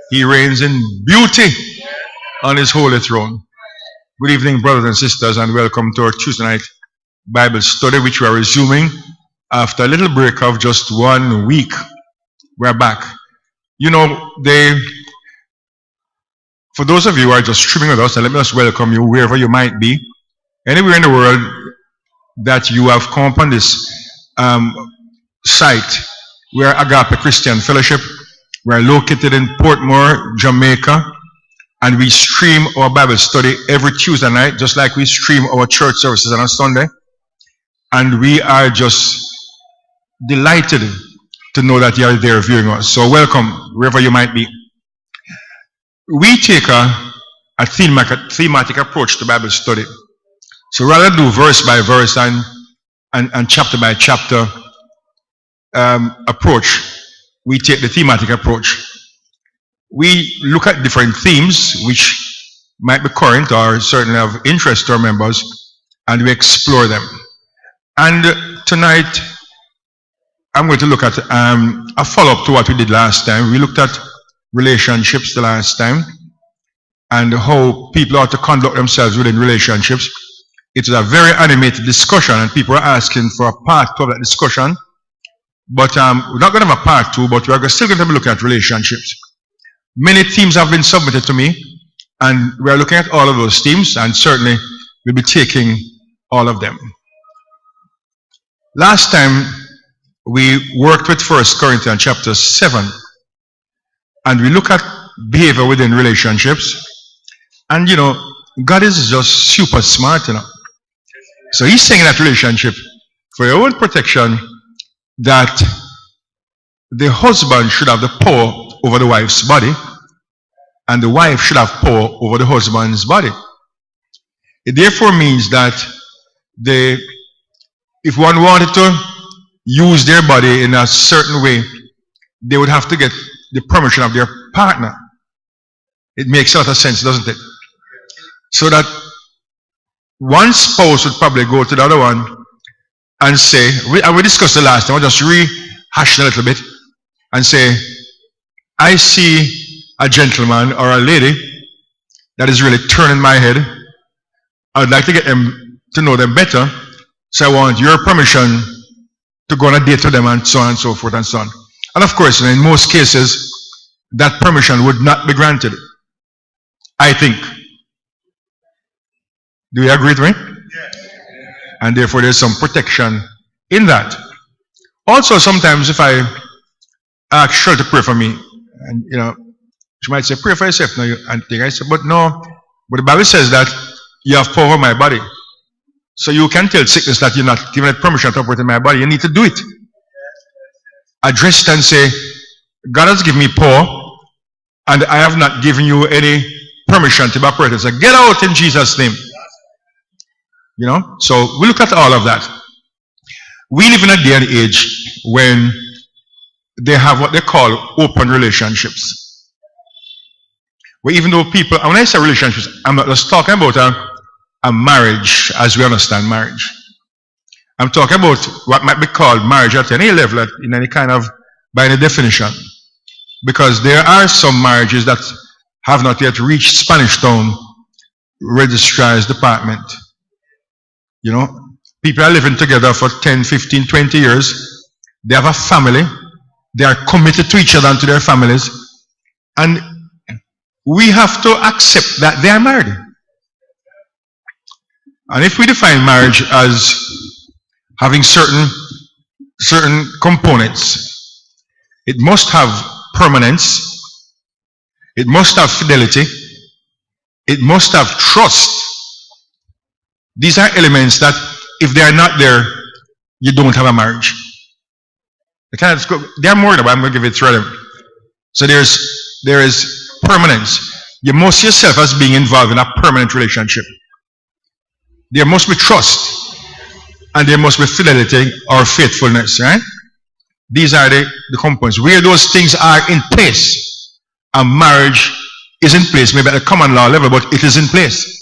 He reigns in beauty on his holy throne. Good evening, brothers and sisters, and welcome to our Tuesday night Bible study, which we are resuming after a little break of just 1 week. We're back. You know, for those of you who are just streaming with us, and let me just welcome you wherever you might be, anywhere in the world that you have come upon this site. We are Agape Christian Fellowship. We are located in Portmore, Jamaica, and we stream our Bible study every Tuesday night, just like we stream our church services on a Sunday. And we are just delighted to know that you are there viewing us. So welcome, wherever you might be. We take a thematic approach to Bible study. So rather than do verse by verse and chapter by chapter approach, we take the thematic approach. We look at different themes which might be current or certainly of interest to our members, and we explore them. And tonight I'm going to look at a follow-up to what we did last time. We looked at relationships the last time and how people ought to conduct themselves within relationships. It was a very animated discussion, and people are asking for a part 2 of that discussion. But we're not going to have a part 2, but we're still going to be looking at relationships. Many themes have been submitted to me, and we're looking at all of those themes, and certainly we'll be taking all of them. Last time we worked with 1 Corinthians chapter 7, and we look at behavior within relationships. And you know, God is just super smart, you know. So he's saying in that relationship, for your own protection, that the husband should have the power over the wife's body, and the wife should have power over the husband's body. It therefore means that if one wanted to use their body in a certain way, they would have to get the permission of their partner. It makes a lot of sense, doesn't it? So that one spouse would probably go to the other one and say, and we discussed the last time, I'll just rehash it a little bit and say, I see a gentleman or a lady that is really turning my head. I would like to get them to know them better, so I want your permission to go on a date with them, and so on and so forth and so on. And of course, in most cases, that permission would not be granted, I think. Do you agree with me? Yes. And therefore there's some protection in that. Also, sometimes if I ask Shirley to pray for me, and you know, she might say, pray for yourself. No, and I say, but no, but the Bible says that you have power over my body. So you can tell sickness that you're not given it permission to operate in my body. You need to do it. Address it and say, God has given me power, and I have not given you any permission to operate it. So get out in Jesus' name. You know, so we look at all of that. We live in a day and age when they have what they call open relationships. Where even though people, and when I say relationships, I'm not just talking about a marriage as we understand marriage. I'm talking about what might be called marriage at any level, in any kind of, by any definition. Because there are some marriages that have not yet reached Spanish Town Registrar's Department. You know, people are living together for 10, 15, 20 years. They have a family. They are committed to each other and to their families. And we have to accept that they are married. And if we define marriage as having certain components, it must have permanence, it must have fidelity, it must have trust. These are elements that if they are not there, you don't have a marriage. They are more than, but I'm going to give it through them. So there is permanence. You must see yourself as being involved in a permanent relationship. There must be trust, and there must be fidelity or faithfulness, right? These are the components. Where those things are in place, a marriage is in place, maybe at a common law level, but it is in place.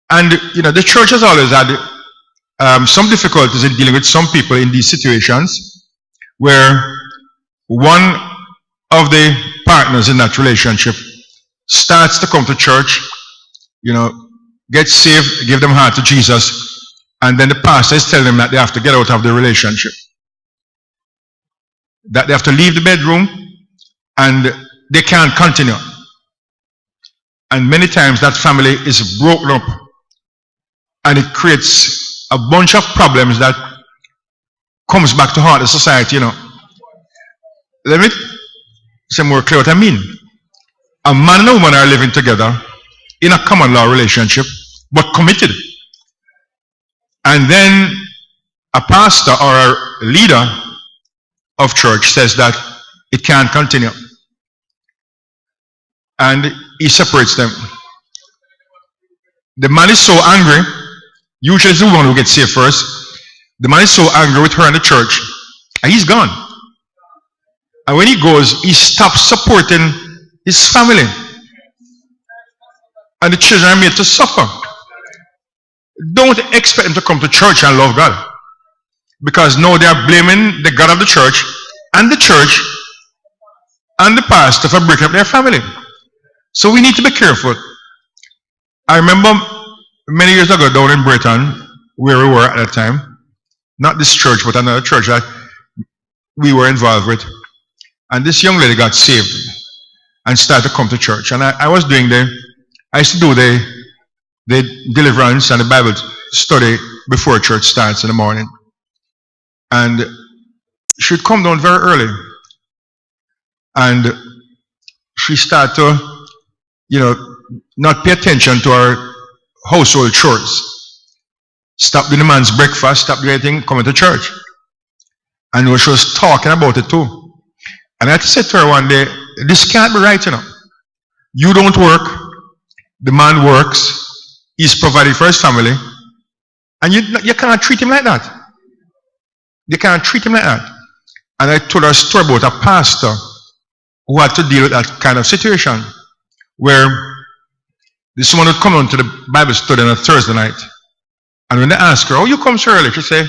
And you know, the church has always had some difficulties in dealing with some people in these situations, where one of the partners in that relationship starts to come to church, get saved, give them heart to Jesus, and then the pastor is telling them that they have to get out of the relationship. That they have to leave the bedroom and they can't continue. And many times that family is broken up and it creates a bunch of problems that comes back to haunt the society, Let me say more clear what I mean. A man and a woman are living together in a common law relationship, but committed. And then a pastor or a leader of church says that it can't continue. And he separates them. The man is so angry, usually it's the one who gets saved first. The man is so angry with her in the church, and he's gone. And when he goes, he stops supporting his family. And the children are made to suffer. Don't expect them to come to church and love God. Because now they are blaming the God of the church and the pastor for breaking up their family. So we need to be careful. I remember many years ago down in Britain, where we were at that time, not this church, but another church that we were involved with. And this young lady got saved and started to come to church. And I used to do the deliverance and the Bible study before church starts in the morning. And she'd come down very early. And she started to, not pay attention to her household chores. Stop doing the man's breakfast, stop doing anything, coming to church. And she was talking about it too. And I had to say to her one day, this can't be right, You don't work, the man works, he's providing for his family, and you can't treat him like that. You can't treat him like that. And I told her a story about a pastor who had to deal with that kind of situation, where this woman would come on to the Bible study on a Thursday night, and when they ask her, "Oh, you come so early?" she say,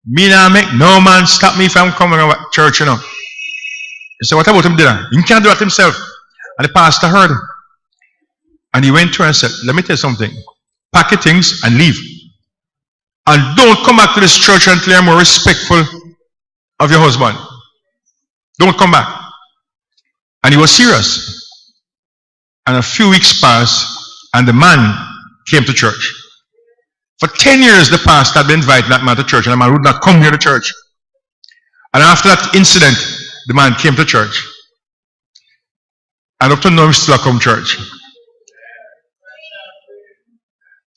"Me now make no man stop me if I'm coming to church, He said, "What about him dinner? He can't do that himself." And the pastor heard him. And he went to her and said, "Let me tell you something. Pack your things and leave. And don't come back to this church until you're more respectful of your husband. Don't come back." And he was serious. And a few weeks passed, and the man came to church. For 10 years, the pastor had been inviting that man to church, and the man would not come here to church. And after that incident, the man came to church. And up to now, he still come to church.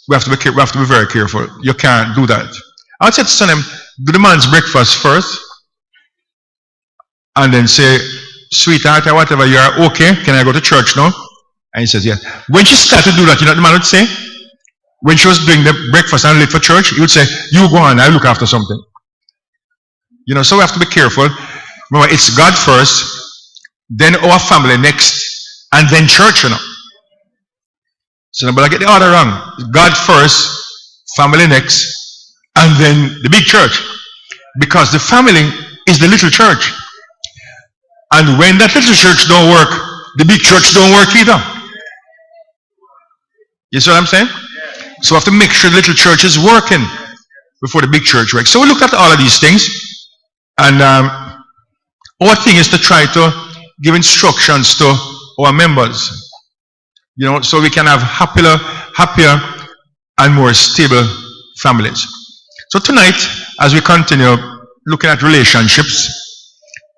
We have to be very careful. You can't do that. I said to him, do the man's breakfast first, and then say, "Sweetheart, or whatever, you are okay? Can I go to church now?" And he says, "Yes." When she started to do that, you know what the man would say? When she was doing the breakfast and late for church, he would say, "You go on, I'll look after something." So we have to be careful. Remember, it's God first, then our family next, and then church, So, but I get the order wrong. God first, family next, and then the big church. Because the family is the little church. And when that little church don't work, the big church don't work either. You see what I'm saying? So we have to make sure the little church is working before the big church works. So we looked at all of these things. And our thing is to try to give instructions to our members. So we can have happier and more stable families. So tonight, as we continue looking at relationships,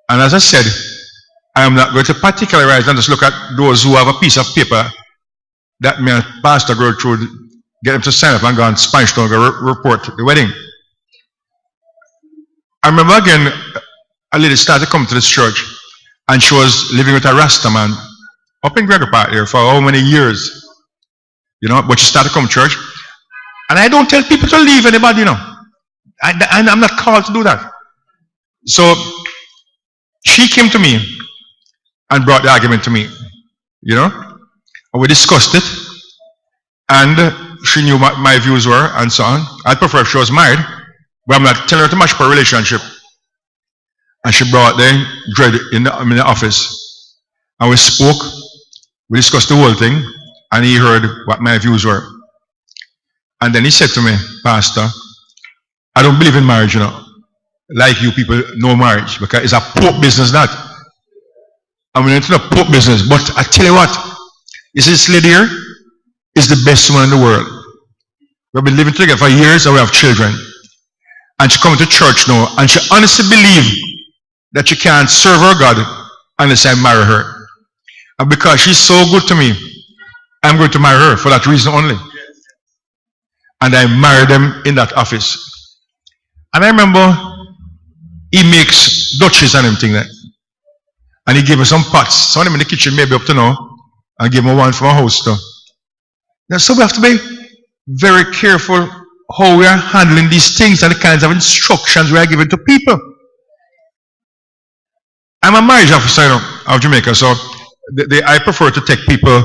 and as I said, I am not going to particularize and just look at those who have a piece of paper that me and pastor go through, get them to sign up and go and Spanish Town go report the wedding. I remember again, a lady started to come to this church, and she was living with a Rasta man up in Gregory Park here for how many years, but she started to come to church. And I don't tell people to leave anybody, and I'm not called to do that. So she came to me and brought the argument to me, and we discussed it, and she knew what my views were and so on. I'd prefer if she was married, but I'm not telling her to match for a relationship. And she brought the dread in the office. and we spoke, we discussed the whole thing, and he heard what my views were. And then he said to me, Pastor, I don't believe in marriage, you know. Like you people, no marriage, because it's a pope business, that. I mean, it's not a pope business, but I tell you what, you see this lady here is the best woman in the world. We've been living together for years and we have children. And she comes to church now, and she honestly believes that she can't serve her God unless I marry her. And because she's so good to me, I'm going to marry her for that reason only. And I married them in that office. And I remember he makes Dutches and everything like. And he gave me some pots. Some of them in the kitchen maybe up to now. And gave me one from a house too. Now, so we have to be very careful how we are handling these things and the kinds of instructions we are giving to people. I'm a marriage officer, you know, of Jamaica, so I prefer to take people,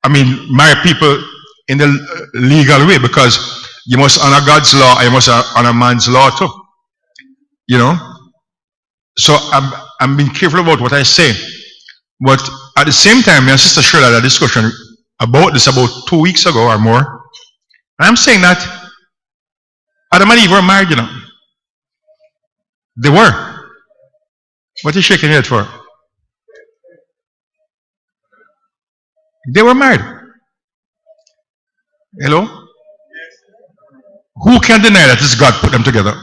marry people in the legal way, because you must honor God's law and you must honor man's law too. You know? So I'm being careful about what I say. But at the same time, my sister Shirley had a discussion about this about 2 weeks ago or more. And I'm saying that Adam and Eve were married, you know. They were. What are you shaking your head for? They were married. Hello? Who can deny that this God put them together?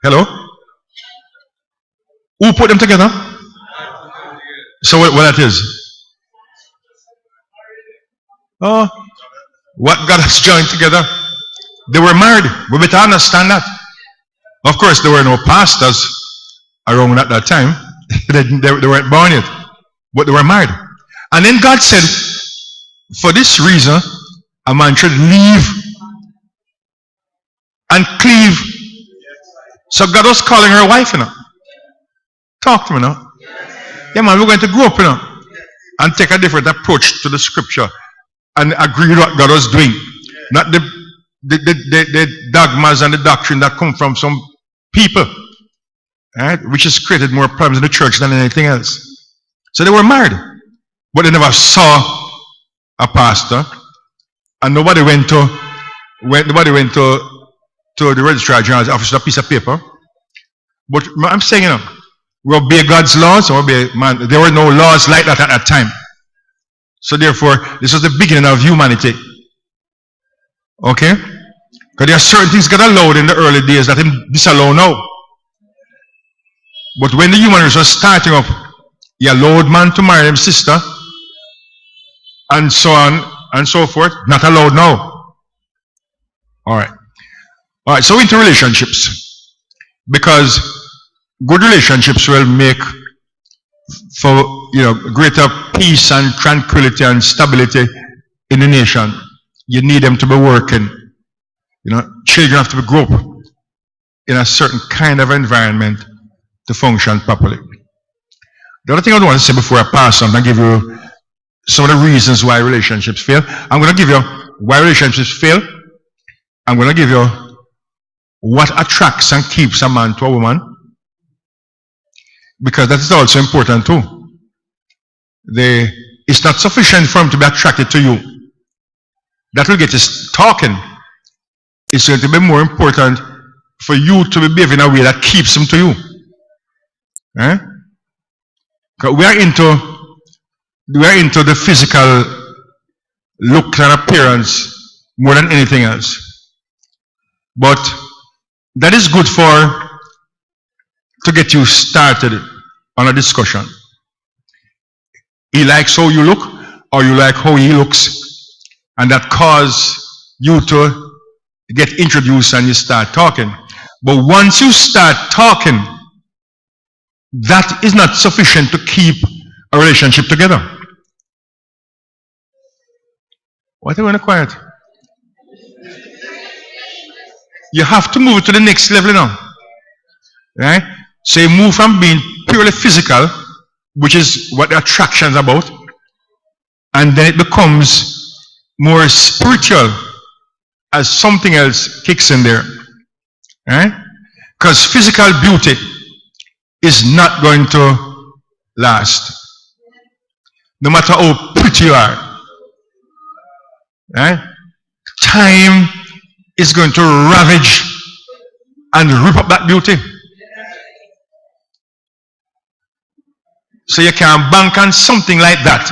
Hello? Who put them together? So what that is? Oh, what God has joined together. They were married. We better understand that. Of course, there were no pastors around at that time. they weren't born yet. But they were married. And then God said, for this reason, a man should leave and cleave. So God was calling her wife, you know. Talk to me now. Yeah, man, we're going to grow up, you know, and take a different approach to the scripture and agree with what God was doing. Not the dogmas and the doctrine that come from some people, right, which has created more problems in the church than anything else. So they were married, but they never saw a pastor, and nobody went to the registrar general's office with a piece of paper. But I'm saying, you know, we obey God's laws, or obey man. There were no laws like that at that time. So therefore, this was the beginning of humanity. Okay? Because there are certain things God allowed in the early days that Him disallow now. But when the human race was starting up, He allowed man to marry his sister, and so on and so forth. Not allowed now. Alright. Alright, so into relationships. Because good relationships will make for, you know, greater peace and tranquility and stability in the nation. You need them to be working. You know, children have to grow up in a certain kind of environment to function properly. The other thing I want to say before I pass on and give you some of the reasons why relationships fail. I'm going to give you why relationships fail. I'm going to give you what attracts and keeps a man to a woman, because that is also important too. It's not sufficient for him to be attracted to you. That will get us talking. It's going to be more important for you to be behaving in a way that keeps him to you. Eh? Because we are into the physical look and appearance more than anything else. But that is good to get you started on a discussion. He likes how you look, or you like how he looks, and that causes you to get introduced and you start talking. But once you start talking, that is not sufficient to keep a relationship together. What are you going to quiet? You have to move to the next level now. Right? So you move from being purely physical, which is what the attraction is about, and then it becomes more spiritual as something else kicks in there. Right? Because physical beauty is not going to last. No matter how pretty you are. Right? Time is going to ravage and rip up that beauty. So you can bank on something like that,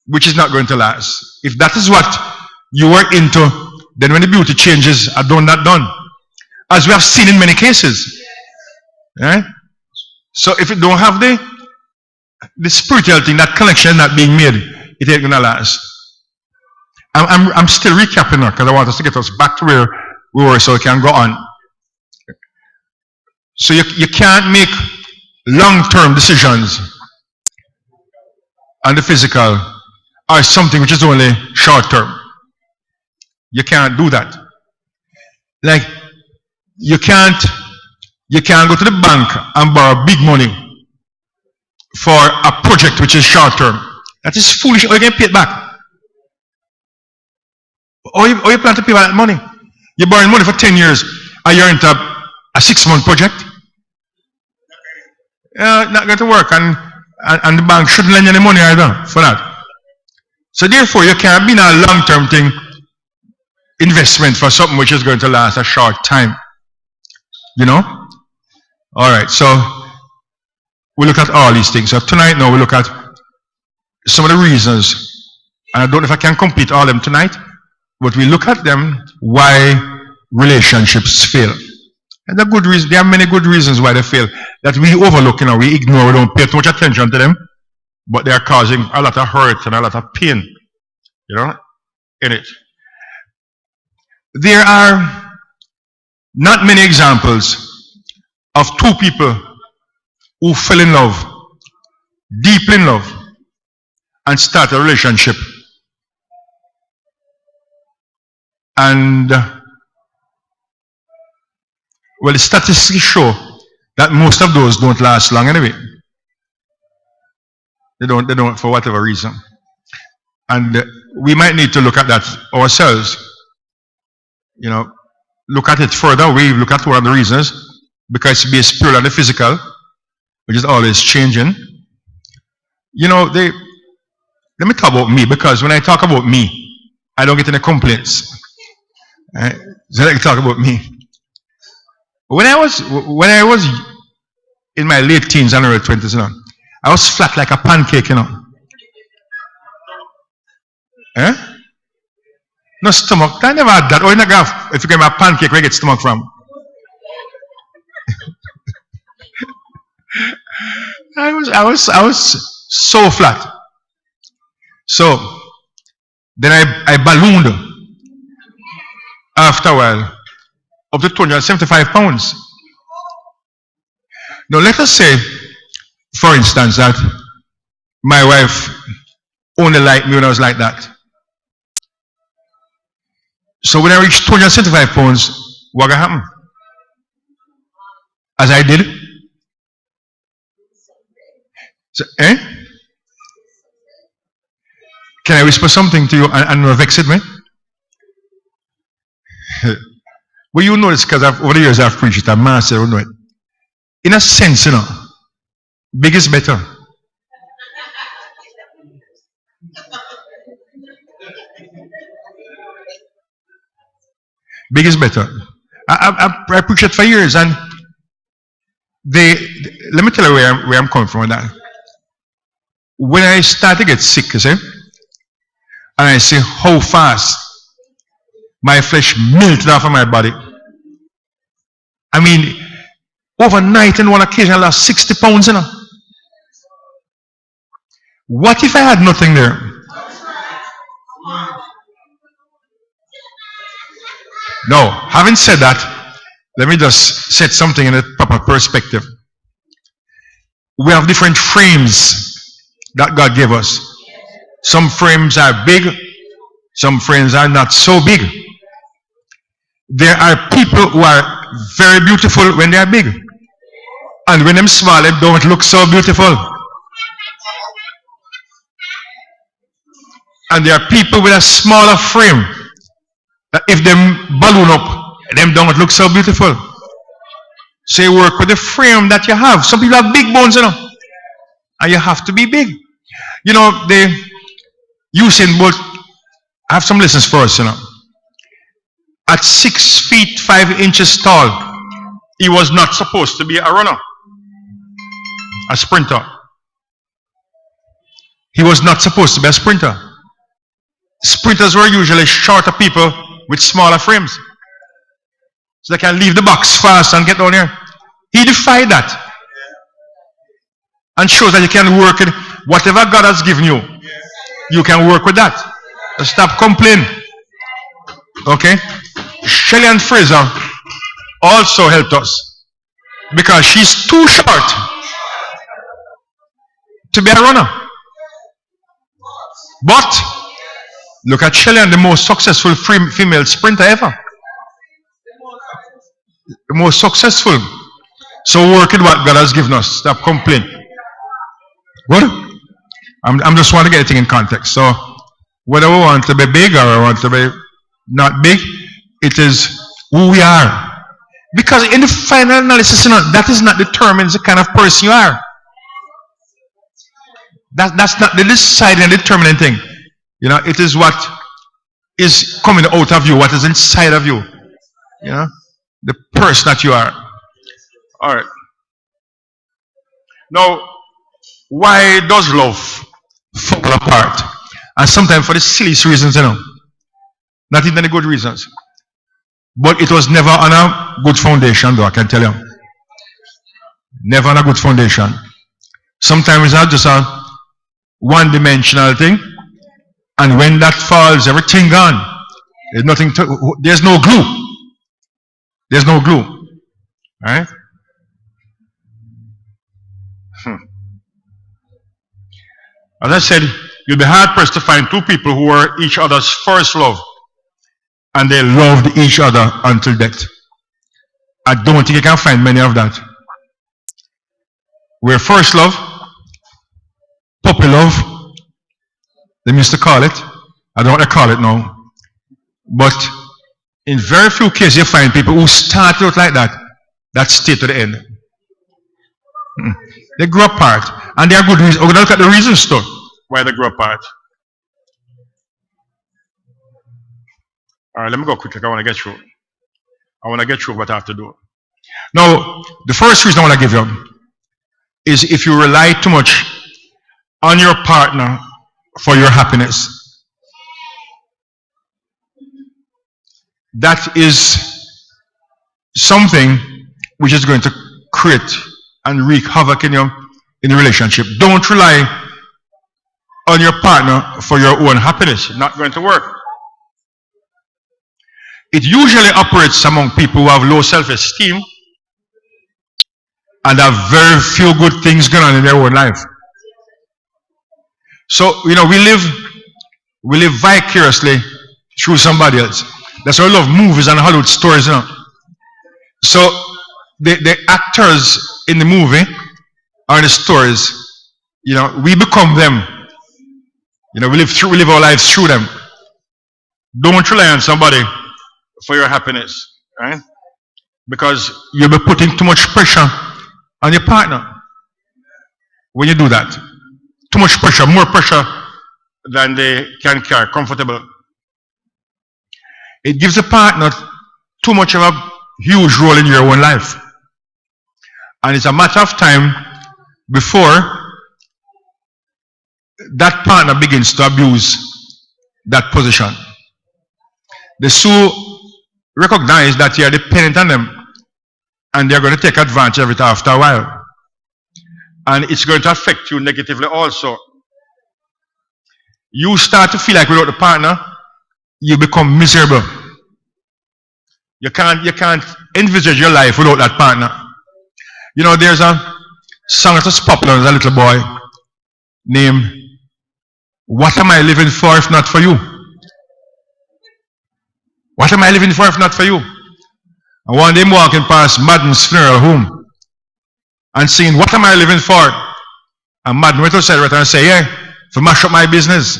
which is not going to last. If that is what you were into, then when the beauty changes, I done that done. As we have seen in many cases. Right? So if you don't have the spiritual thing, that connection not being made, it ain't gonna last. I'm still recapping now because I want us to get us back to where we were so we can go on. So you can't make long-term decisions on the physical or something which is only short-term. You can't do that. Like you can't go to the bank and borrow big money for a project which is short-term. That is foolish. Or you can pay it back. Or you plan to pay back that money. You're borrowing money for 10 years and you're into a 6-month project. Not going to work, and the bank shouldn't lend you any money either for that. So therefore you can't be in a long-term thing investment for something which is going to last a short time. You know? Alright, so we look at all these things. So tonight now we look at some of the reasons, and I don't know if I can complete all of them tonight, but we look at them why relationships fail. And there are many good reasons why they fail that we overlook, we ignore, we don't pay too much attention to them, but they are causing a lot of hurt and a lot of pain, in it. There are not many examples of two people who fell in love, deeply in love, and start a relationship. And well, the statistics show that most of those don't last long anyway. They don't for whatever reason. And we might need to look at that ourselves. Look at it further. We look at one of the reasons, because it's based purely on the physical, which is always changing. Let me talk about me, because when I talk about me, I don't get any complaints. So let me talk about me. When I was in my late teens and early 20s, I was flat like a pancake, No stomach. I never had that. Or if you get my pancake, where you get stomach from? I was so flat. So then I ballooned after a while up to 275 pounds. Now let us say, for instance, that my wife only liked me when I was like that. So when I reached 275 pounds, what happened? As I did. So, Can I whisper something to you and not vex it, me? Well, you know this because over the years I've preached it, and man said, know it. In a sense, big is better. Big is better. I preached it for years, and let me tell you where I'm coming from with that. When I start to get sick, and I see how fast my flesh melted off of my body. I mean, overnight on one occasion I lost 60 pounds, What if I had nothing there? No, having said that, let me just set something in a proper perspective. We have different frames that God gave us. Some frames are big, some frames are not so big. There are people who are very beautiful when they are big, and when they're small, they don't look so beautiful. And there are people with a smaller frame that if they balloon up, them don't look so beautiful. So you work with the frame that you have. Some people have big bones, And you have to be big. You know, they Usain Bolt, I have some lessons for us, you know. At 6 feet 5 inches tall, he was not supposed to be a runner, a sprinter. He was not supposed to be a sprinter. Sprinters were usually shorter people with smaller frames, so they can leave the box fast and get down here. He defied that and shows that you can work with whatever God has given you. You can work with that. Stop complaining. Okay? Shelley and Fraser also helped us because she's too short to be a runner. But look at Shelley, the most successful female sprinter ever. The most successful. So work with what God has given us. Stop complaining. What? I'm just want to get everything in context. So whether we want to be big or we want to be not big, it is who we are. Because in the final analysis, you know, that is not determines the kind of person you are. That's not the deciding and determining thing. You know, it is what is coming out of you, what is inside of you. You know, the person that you are. All right. Now, why does love fall apart? And sometimes for the silliest reasons, you know. Not even the good reasons. But it was never on a good foundation, though, I can tell you. Never on a good foundation. Sometimes it's not just a one-dimensional thing. And when that falls, everything gone. There's nothing to, there's no glue. There's no glue. Right? As I said, you'll be hard pressed to find two people who were each other's first love and they loved each other until death. I don't think you can find many of that. Where first love, puppy love, they used to call it. I don't want to call it now. But in very few cases you find people who start out like that, that stay to the end. They grow apart. And there are good reasons. We're going to look at the reasons too why they grow apart. Alright, let me go quickly. I want to get through. I want to get through what I have to do. Now, the first reason I want to give you is if you rely too much on your partner for your happiness. That is something which is going to create and wreak havoc in the relationship. Don't rely on your partner for your own happiness. It's not going to work. It usually operates among people who have low self-esteem and have very few good things going on in their own life. So, you know, we live vicariously through somebody else. That's why I love movies and Hollywood stories, you know. So the actors in the movie or in the stories, you know, we become them. You know, we live our lives through them. Don't rely on somebody for your happiness, right? Because you'll be putting too much pressure on your partner when you do that. Too much pressure, more pressure than they can carry comfortable. It gives the partner too much of a huge role in your own life. And it's a matter of time before that partner begins to abuse that position. They so recognize that you are dependent on them and they're going to take advantage of it after a while. And it's going to affect you negatively also. You start to feel like without the partner, you become miserable. You can't envisage your life without that partner. You know, there's a song that was popular as a little boy named "What Am I Living For If Not For You?" What am I living for if not for you? And one day I'm walking past Madden's funeral home and saying, "What am I living for?" And Madden went outside right and say, "Yeah, to mash up my business."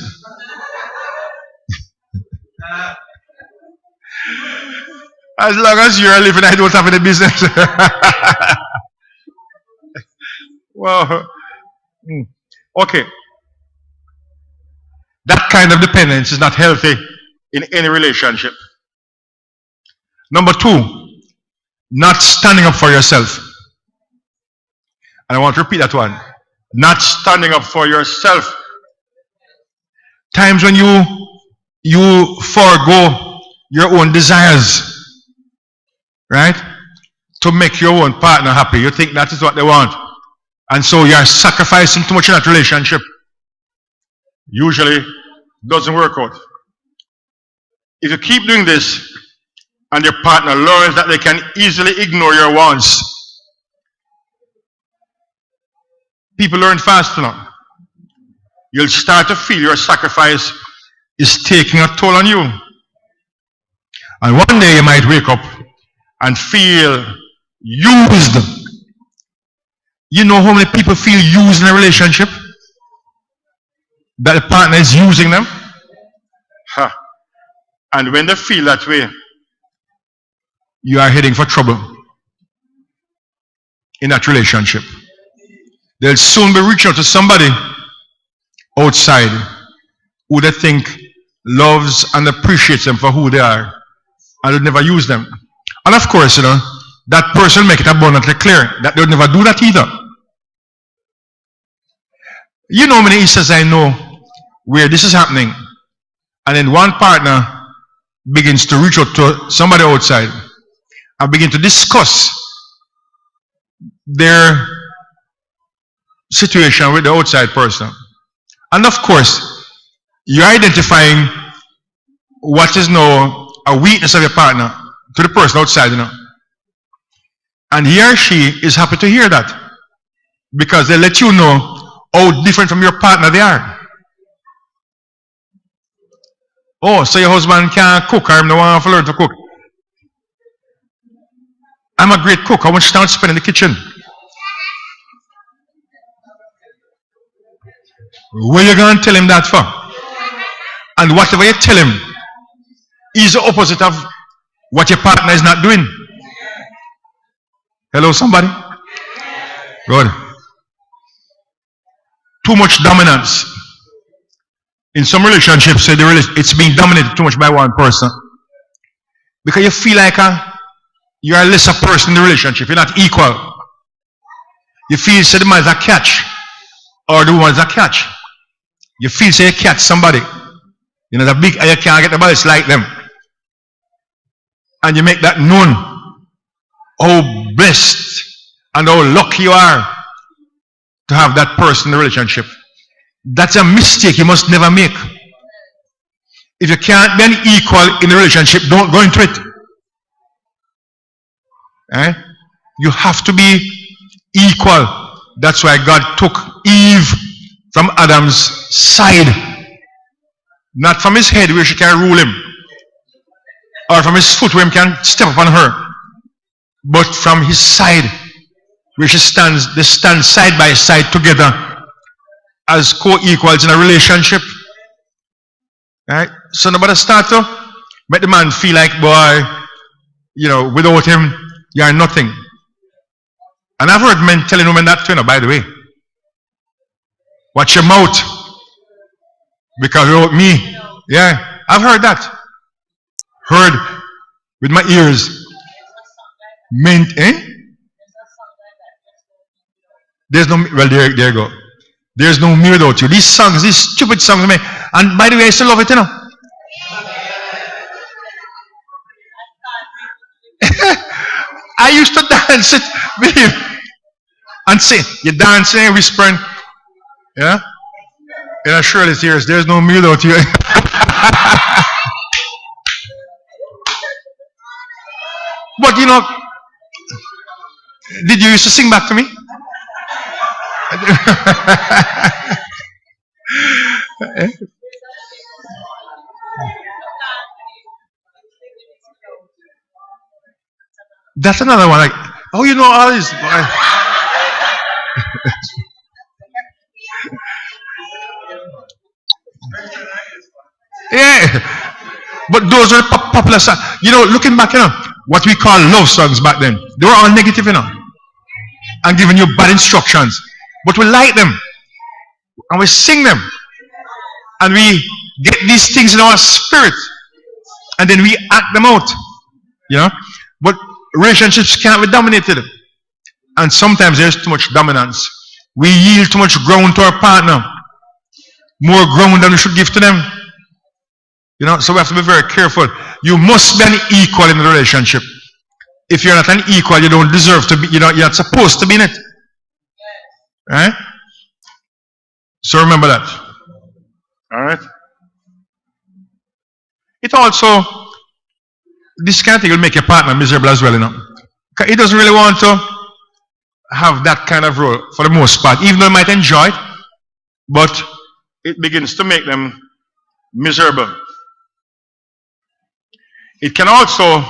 As long as you're living, I don't have any business. Well, Okay. That kind of dependence is not healthy in any relationship. Number two, not standing up for yourself. And I want to repeat that one. Not standing up for yourself. Times when you forego your own desires, right? To make your own partner happy. You think that is what they want. And so you are sacrificing too much in that relationship. Usually doesn't work out. If you keep doing this and your partner learns that they can easily ignore your wants, people learn fast enough. You'll start to feel your sacrifice is taking a toll on you. And one day you might wake up and feel used. You know how many people feel used in a relationship? That the partner is using them? Huh. And when they feel that way, you are heading for trouble in that relationship. They'll soon be reaching out to somebody outside who they think loves and appreciates them for who they are, and will never use them. And of course, that person will make it abundantly clear that they'll never do that either. You know how many instances I know where this is happening, and then one partner begins to reach out to somebody outside and begin to discuss their situation with the outside person. And of course, you're identifying what is now a weakness of your partner to the person outside, And he or she is happy to hear that, because they let you know how different from your partner they are. Oh, so your husband can't cook, or him no want to learn to cook. I'm a great cook. How much time to spend in the kitchen? Where you going to tell him that for? And whatever you tell him is the opposite of what your partner is not doing. Hello, somebody? Good. Too much dominance. In some relationships, it's being dominated too much by one person. Because you feel like you are a lesser person in the relationship. You're not equal. You feel the man is a catch, or the woman is a catch. You feel you catch somebody. The big, you can't get nobody like them. And you make that known how blessed and how lucky you are to have that person in the relationship. That's a mistake you must never make. If you can't be an equal in a relationship, don't go into it. You have to be equal. That's why God took Eve from Adam's side. Not from his head where she can rule him, or from his foot where he can step upon her, but from his side where they stand side by side together as co-equals in a relationship. Right? So nobody start to make the man feel like, boy, without him, you are nothing. And I've heard men telling women that too, by the way. Watch your mouth, because without me, yeah, I've heard that. Heard with my ears. Meant, There's no, well, there you go. There's no me without you. These songs, these stupid songs, man. And by the way, I still love it, I used to dance it with him and sing. You're dancing, whispering. Yeah? In Shirley tears, there's no me without you. But did you used to sing back to me? That's another one. Like, oh, you know all this. Yeah. But those were popular songs. Looking back, what we call love songs back then, they were all negative, and giving you bad instructions. But we like them. And we sing them. And we get these things in our spirit. And then we act them out. You know? But relationships can't be dominated. And sometimes there's too much dominance. We yield too much ground to our partner. More ground than we should give to them. You know, so we have to be very careful. You must be an equal in the relationship. If you're not an equal, you don't deserve to be, you're not supposed to be in it. Right? So remember that. Alright? It also, this kind of thing will make your partner miserable as well, you know. He doesn't really want to have that kind of role for the most part, even though he might enjoy it, but it begins to make them miserable. It can also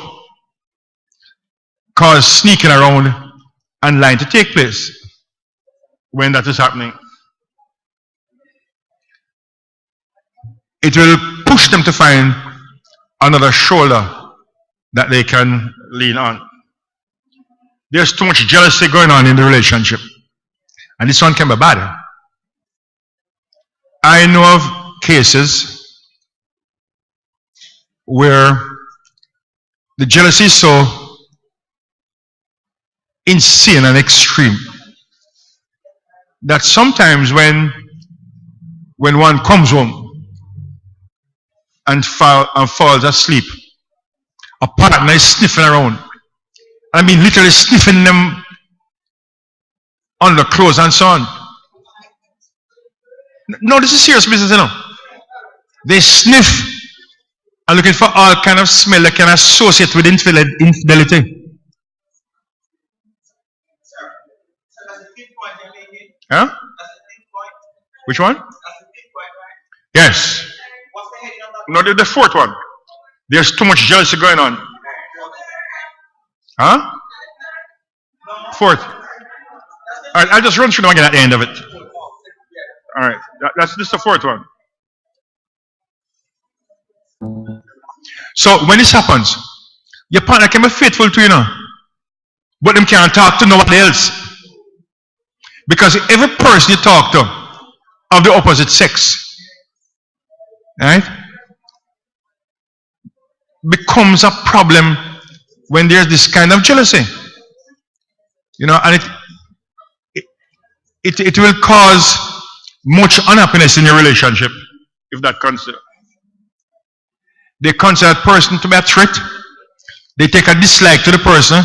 cause sneaking around and lying to take place when that is happening. It will push them to find another shoulder that they can lean on. There's too much jealousy going on in the relationship. And this one can be bad. I know of cases where the jealousy is so insane and extreme that sometimes when one comes home and falls asleep, a partner is sniffing around. I mean, literally sniffing them on the clothes and so on. No, this is serious business, you know. They sniff and looking for all kind of smell that can associate with infidelity. Huh? Which one? Yes. No, the fourth one. There's too much jealousy going on. Huh? Fourth. Alright, I'll just run through them again at the end of it. Alright, that's just the fourth one. So when this happens, your partner can be faithful to you now, but them can't talk to nobody else. Because every person you talk to of the opposite sex, right, becomes a problem when there's this kind of jealousy. You know, and it will cause much unhappiness in your relationship if that consider. They consider that person to be a threat. They take a dislike to the person.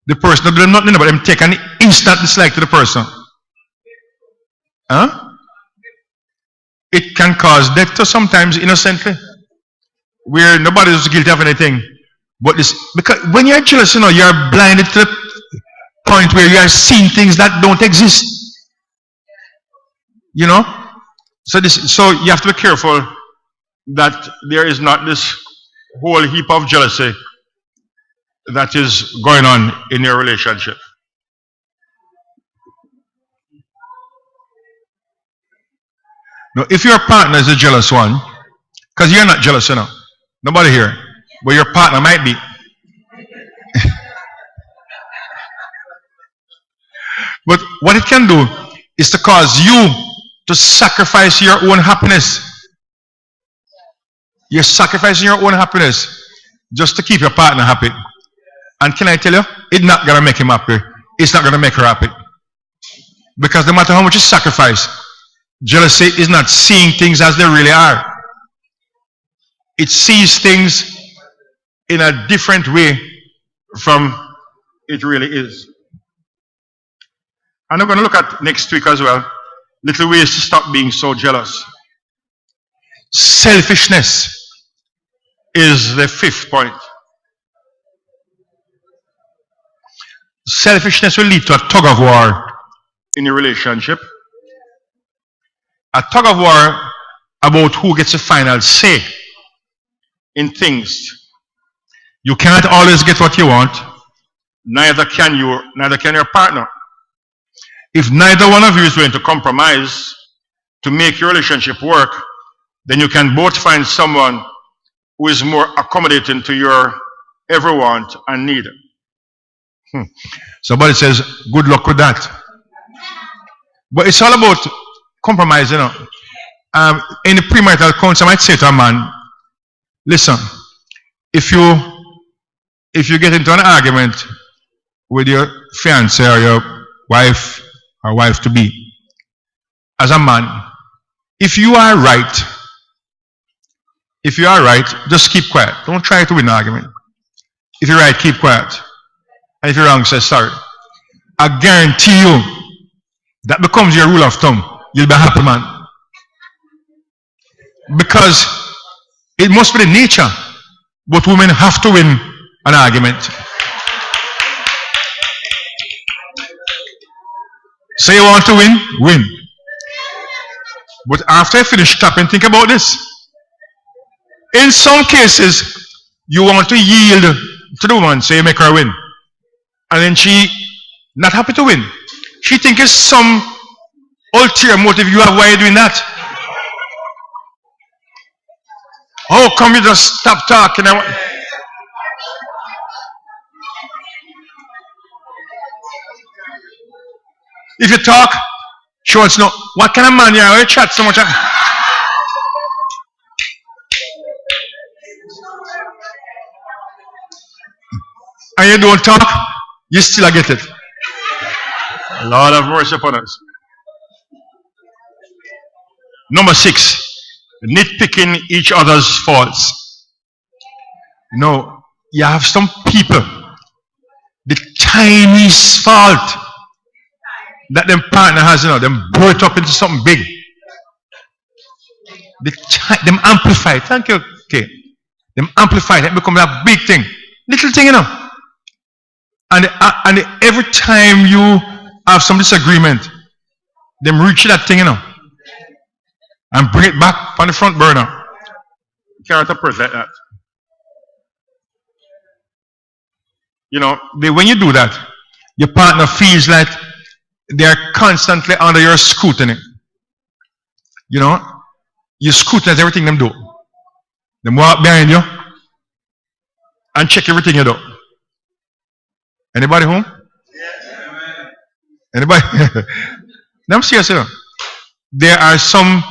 The person doesn't do nothing about them, take an instant dislike to the person. Huh? It can cause death to sometimes innocently, where nobody is guilty of anything. But this, because when you're jealous, you know, you're blinded to the point where you are seeing things that don't exist. You know? So you have to be careful that there is not this whole heap of jealousy that is going on in your relationship. Now, if your partner is a jealous one, because you're not jealous, you know, nobody here, but your partner might be. But what it can do is to cause you to sacrifice your own happiness. You're sacrificing your own happiness just to keep your partner happy. And can I tell you, it's not going to make him happy. It's not going to make her happy. Because no matter how much you sacrifice, jealousy is not seeing things as they really are. It sees things in a different way from it really is. And I'm going to look at next week as well, little ways to stop being so jealous. Selfishness is the fifth point. Selfishness will lead to a tug of war in your relationship. A tug of war about who gets the final say in things. You can't always get what you want, neither can your partner. If neither one of you is willing to compromise to make your relationship work, then you can both find someone who is more accommodating to your every want and need. Somebody says, good luck with that. But it's all about compromise, in the premarital counsel, I might say to a man, listen, if you get into an argument with your fiance or your wife or wife to be, as a man, if you are right, just keep quiet. Don't try to win an argument. If you're right, keep quiet. And if you're wrong, say sorry. I guarantee you that becomes your rule of thumb. You'll be a happy man. Because it must be the nature, but women have to win an argument. Say you want to win. But after I finish, stop and think about this. In some cases, you want to yield to the woman, so you make her win. And then she not happy to win. She thinks it's some ulterior motive you have. Why are you doing that? How come you just stop talking? If you talk, she wants to know, what kind of man you are? Why you chat so much? And you don't talk, you still get it. Lord have mercy upon us. Number 6, nitpicking each other's faults. No, you have some people, the tiniest fault that them partner has, them blow it up into something big. Them amplify it. Thank you. Okay. Them amplify it. It becomes a big thing. Little thing, And every time you have some disagreement, them reach that thing, and bring it back on the front burner. You can't operate like that. When you do that, your partner feels like they are constantly under your scrutiny. You scrutinize everything them do. Them walk behind you and check everything you do. Anybody home? Yes. Anybody? I'm serious, There are some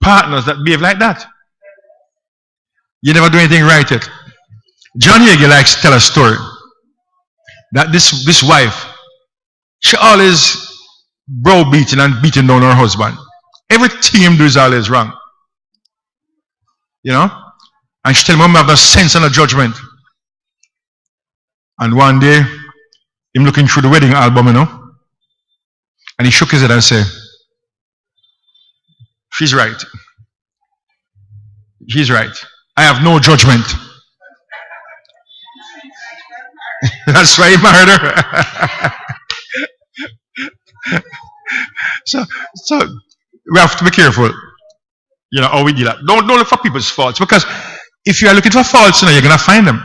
partners that behave like that. You never do anything right yet. John Hagee likes to tell a story that this wife, she always browbeating and beating down her husband. Everything him do is always wrong. And she tell him, have no sense and no judgment. And one day, him looking through the wedding album, and he shook his head and said, she's right. He's right. I have no judgment. That's why he married her. So we have to be careful, how we do that. Don't look for people's faults, because if you are looking for faults, you're going to find them.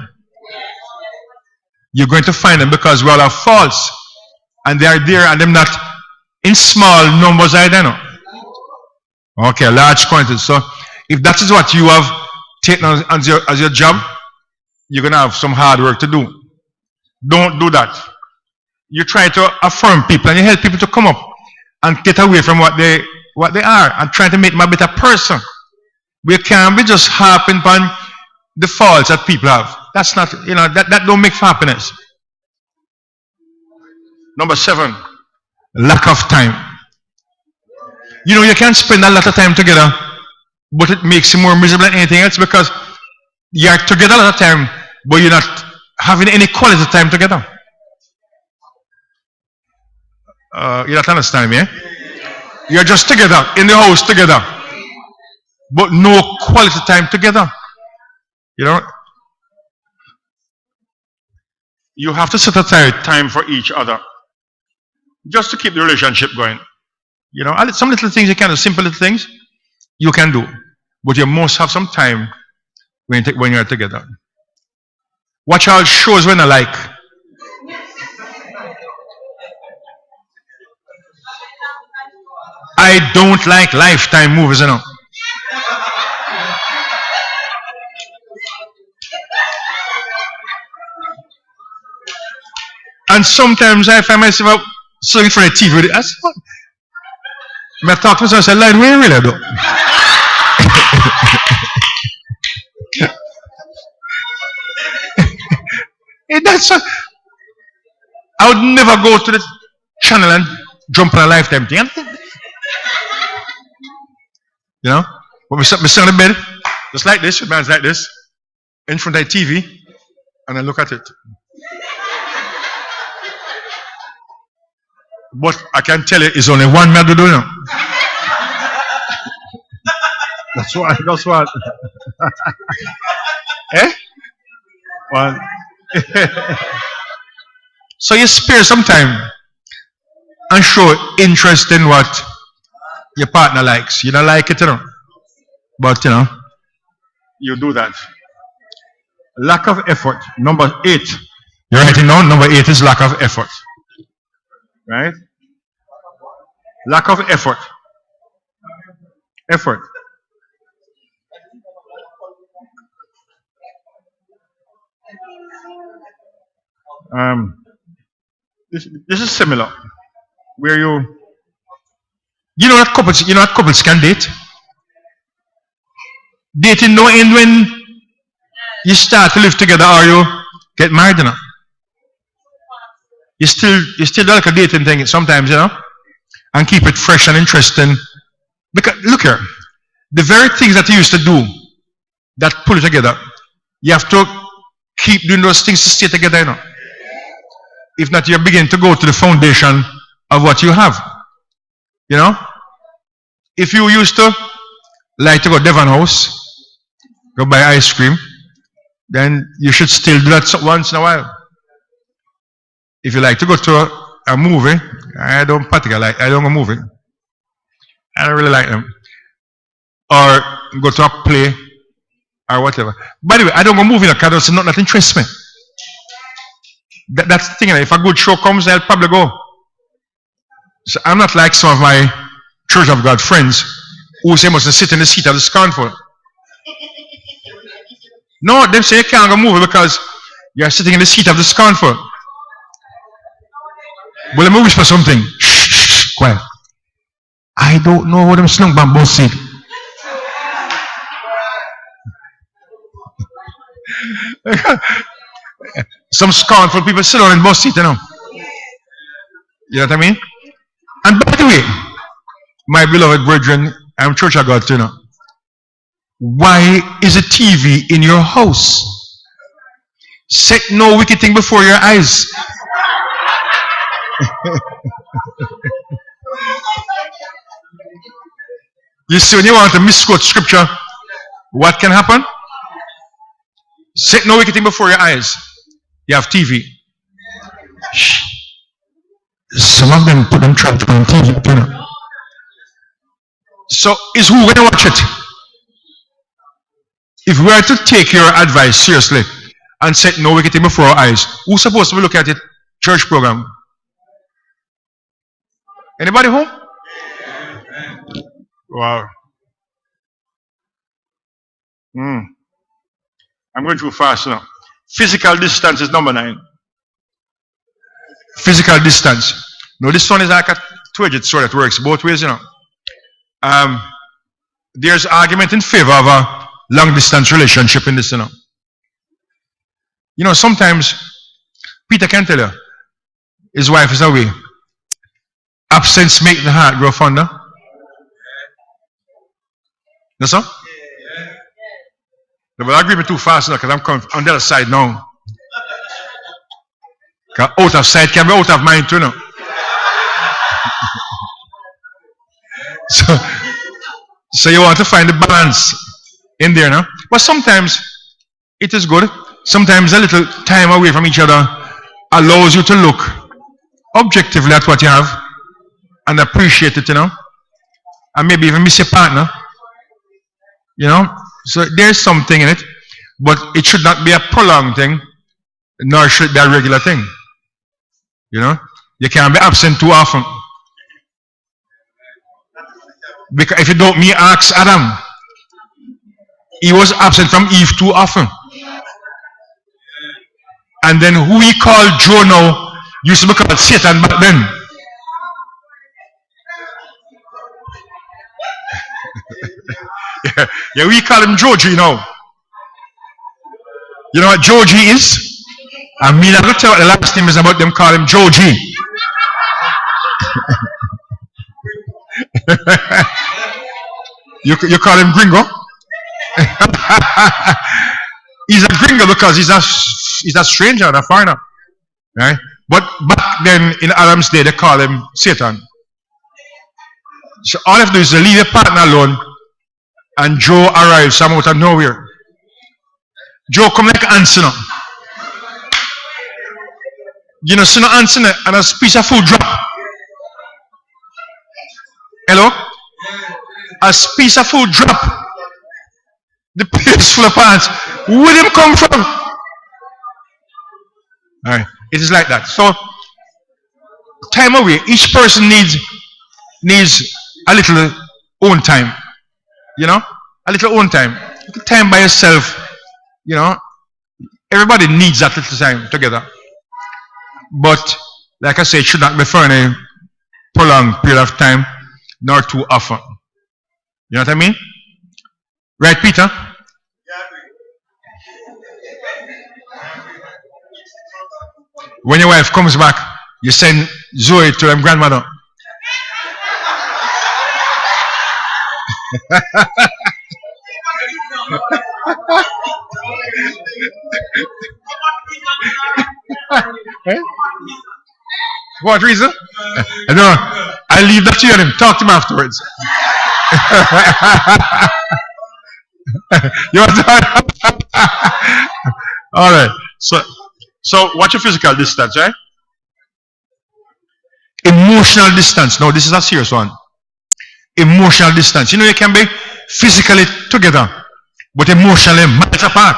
You're going to find them, because we all have faults, and they are there, and them not in small numbers either. Okay, large quantities. So if that is what you have taken as your job, you're going to have some hard work to do. Don't do that. You try to affirm people, and you help people to come up and get away from what they are, and try to make them a better person. We can't be just harping on the faults that people have. That's not, that don't make for happiness. Number 7, lack of time. You can spend a lot of time together, but it makes you more miserable than anything else, because you're together a lot of time, but you're not having any quality time together. You don't understand me, You're just together, in the house together, but no quality time together. You have to set aside time for each other, just to keep the relationship going. Some little things you can do, simple little things you can do, but you must have some time when you're together. Watch all shows when I like. I don't like Lifetime movies, And sometimes I find myself sitting in front of the TV with it. I talk to myself, I say, Lloyd, where you really do? That's I would never go to the channel and jump on a lifetime thing. You know? But we sit on the bed, just like this, with my hands like this, in front of the TV, and I look at it. But I can tell you, it's only one man to do now. That's what. Eh? One. So you spare some time and show interest in what your partner likes. You don't like it, you know. But you do that. Lack of effort. Number 8. You're writing down. Number 8 is lack of effort. Right? Lack of effort. Effort. This is similar. Where you know that couples can date. Dating no end when you start to live together or you get married, You still like a dating thing sometimes, and keep it fresh and interesting. Because look here, the very things that you used to do that pull it together, you have to keep doing those things to stay together, If not, you're beginning to go to the foundation of what you have. If you used to like to go to Devon House, go buy ice cream, then you should still do that once in a while. If you like to go to a movie, I don't go movie. I don't really like them. Or go to a play or whatever. By the way, I don't go movie because there's nothing that interests me. That's the thing. If a good show comes, I'll probably go. So I'm not like some of my Church of God friends who say must sit in the seat of the scornful. No, they say you can't go movie because you're sitting in the seat of the scornful. But let me whisper something. Shh, quiet. I don't know what I'm slung bamboo seat. Some scornful people sit on in both seats, You know what I mean? And by the way, my beloved brethren, I'm Church of God, Why is a TV in your house? Set no wicked thing before your eyes. You see, when you want to misquote scripture, what can happen? Set no wicked thing before your eyes. You have TV. Some of them put them trapped on TV, So is who going to watch it? If we are to take your advice seriously and set no wicked thing before our eyes, who's supposed to be looking at it? Church program. Anybody home? Wow. I'm going too fast now. Physical distance is number 9. Physical distance. No, this one is like a two-edged sword that works both ways, There's argument in favor of a long-distance relationship in this, Sometimes Peter can tell you his wife is away. Absence makes the heart grow fonder. Yes, sir? They will agree me too fast now because I'm coming on the other side now. Because out of sight can be out of mind too, So you want to find the balance in there, no? But sometimes it is good. Sometimes a little time away from each other allows you to look objectively at what you have and appreciate it, and maybe even miss your partner, So there's something in it, but it should not be a prolonged thing, nor should it be a regular thing. You can't be absent too often. Because if you don't, me ask Adam. He was absent from Eve too often. And then who he called Joe now used to be called Satan back then. Yeah, we call him Georgie, you know. You know what Georgie is? I mean, I'm going to tell what the last name is about them call him Georgie. you call him Gringo? He's a Gringo because he's a stranger, a foreigner. Right? But back then in Adam's day, they call him Satan. So all you have to do is leave your partner alone, and Joe arrives some out of nowhere. Joe come like ants, you know. You know, see no ants in it, and a piece of food drop. Hello? A piece of food drop. The place full of ants. Where did them come from? Alright, it is like that. So, time away. Each person needs a little own time. You know? A little own time. A little time by yourself. You know? Everybody needs that little time together. But, like I say, it should not be for any prolonged period of time, nor too often. You know what I mean? Right, Peter? When your wife comes back, you send Zoe to her grandmother. What reason? No, I leave that to you and talk to him afterwards. You want to all right. So watch your physical distance, right? Emotional distance. No, this is a serious one. Emotional distance. You know, you can be physically together, but emotionally miles apart.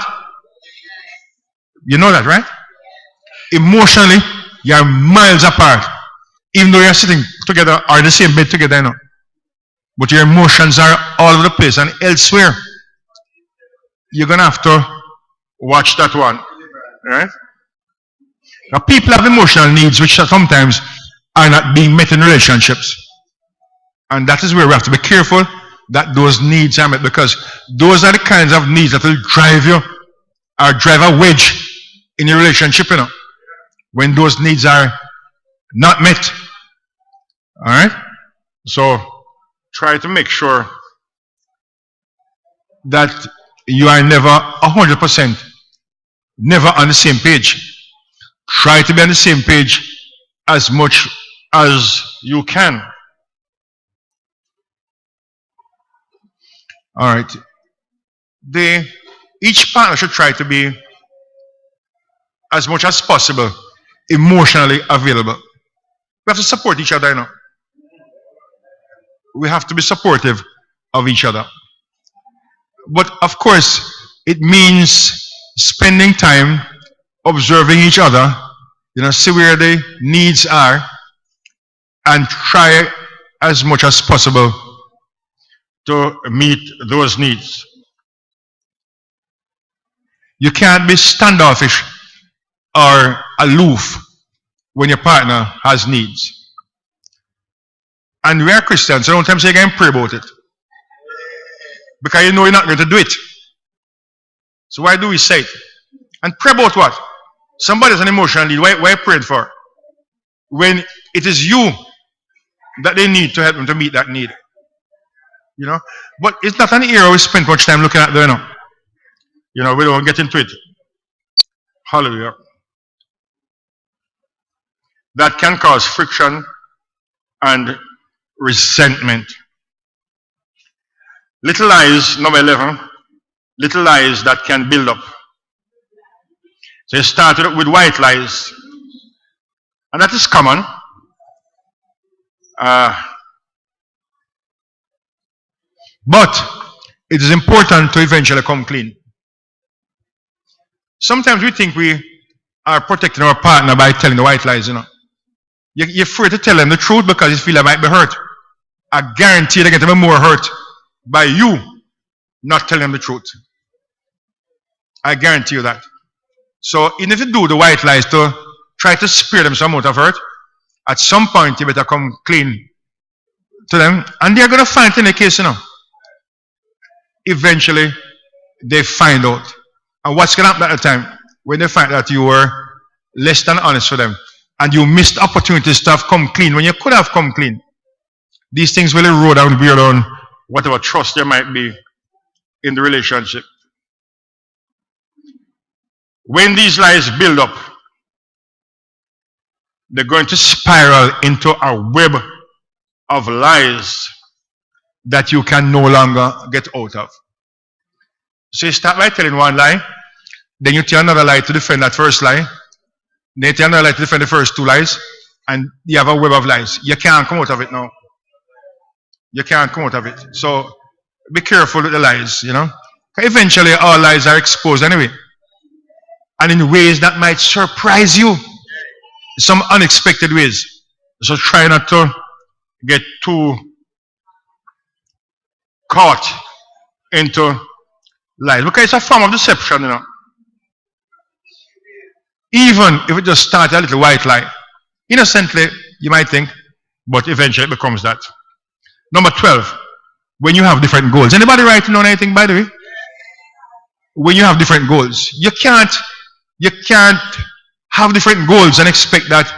You know that, right? Emotionally, you are miles apart. Even though you are sitting together or in the same bed together, you know. But your emotions are all over the place and elsewhere. You're going to have to watch that one. Right? Now, people have emotional needs which sometimes are not being met in relationships. And that is where we have to be careful that those needs are met, because those are the kinds of needs that will drive you or drive a wedge in your relationship, you know, when those needs are not met. Alright? So try to make sure that you are never 100% never on the same page. Try to be on the same page as much as you can. Alright. Each partner should try to be as much as possible emotionally available. We have to support each other, you know. We have to be supportive of each other. But of course, it means spending time observing each other, you know, see where the needs are, and try as much as possible to meet those needs. You can't be standoffish or aloof when your partner has needs. And we are Christians, so sometimes you can pray about it, because you know you're not going to do it. So why do we say it? And pray about what? Somebody has an emotional need. Why are you praying for? When it is you that they need to help them to meet that need. You know? But it's not an area we spend much time looking at there, you know. You know, we don't get into it. Hallelujah. That can cause friction and resentment. Little lies, number 11. Little lies that can build up. So you started with white lies. And that is common. But it is important to eventually come clean. Sometimes we think we are protecting our partner by telling the white lies, you know. You're afraid to tell them the truth because you feel they might be hurt. I guarantee they're going to be more hurt by you not telling them the truth. I guarantee you that. So even if you do the white lies to try to spare them some amount of hurt, at some point you better come clean to them, and they're going to find it in the case, you know. eventually they find out. And what's going to happen at the time? When they find that you were less than honest for them, and you missed opportunities to have come clean when you could have come clean. These things will erode and wear down whatever trust there might be in the relationship. When these lies build up, they're going to spiral into a web of lies that you can no longer get out of. So you start by telling one lie, then you tell another lie to defend that first lie, then you tell another lie to defend the first two lies, and you have a web of lies. You can't come out of it now. You can't come out of it. So be careful with the lies, you know. Eventually all lies are exposed anyway. And in ways that might surprise you. Some unexpected ways. So try not to get too caught into lies. Because it's a form of deception, you know. Even if it just starts a little white lie. Innocently, you might think, but eventually it becomes that. Number 12, when you have different goals. Anybody writing on anything, by the way? When you have different goals. You can't have different goals and expect that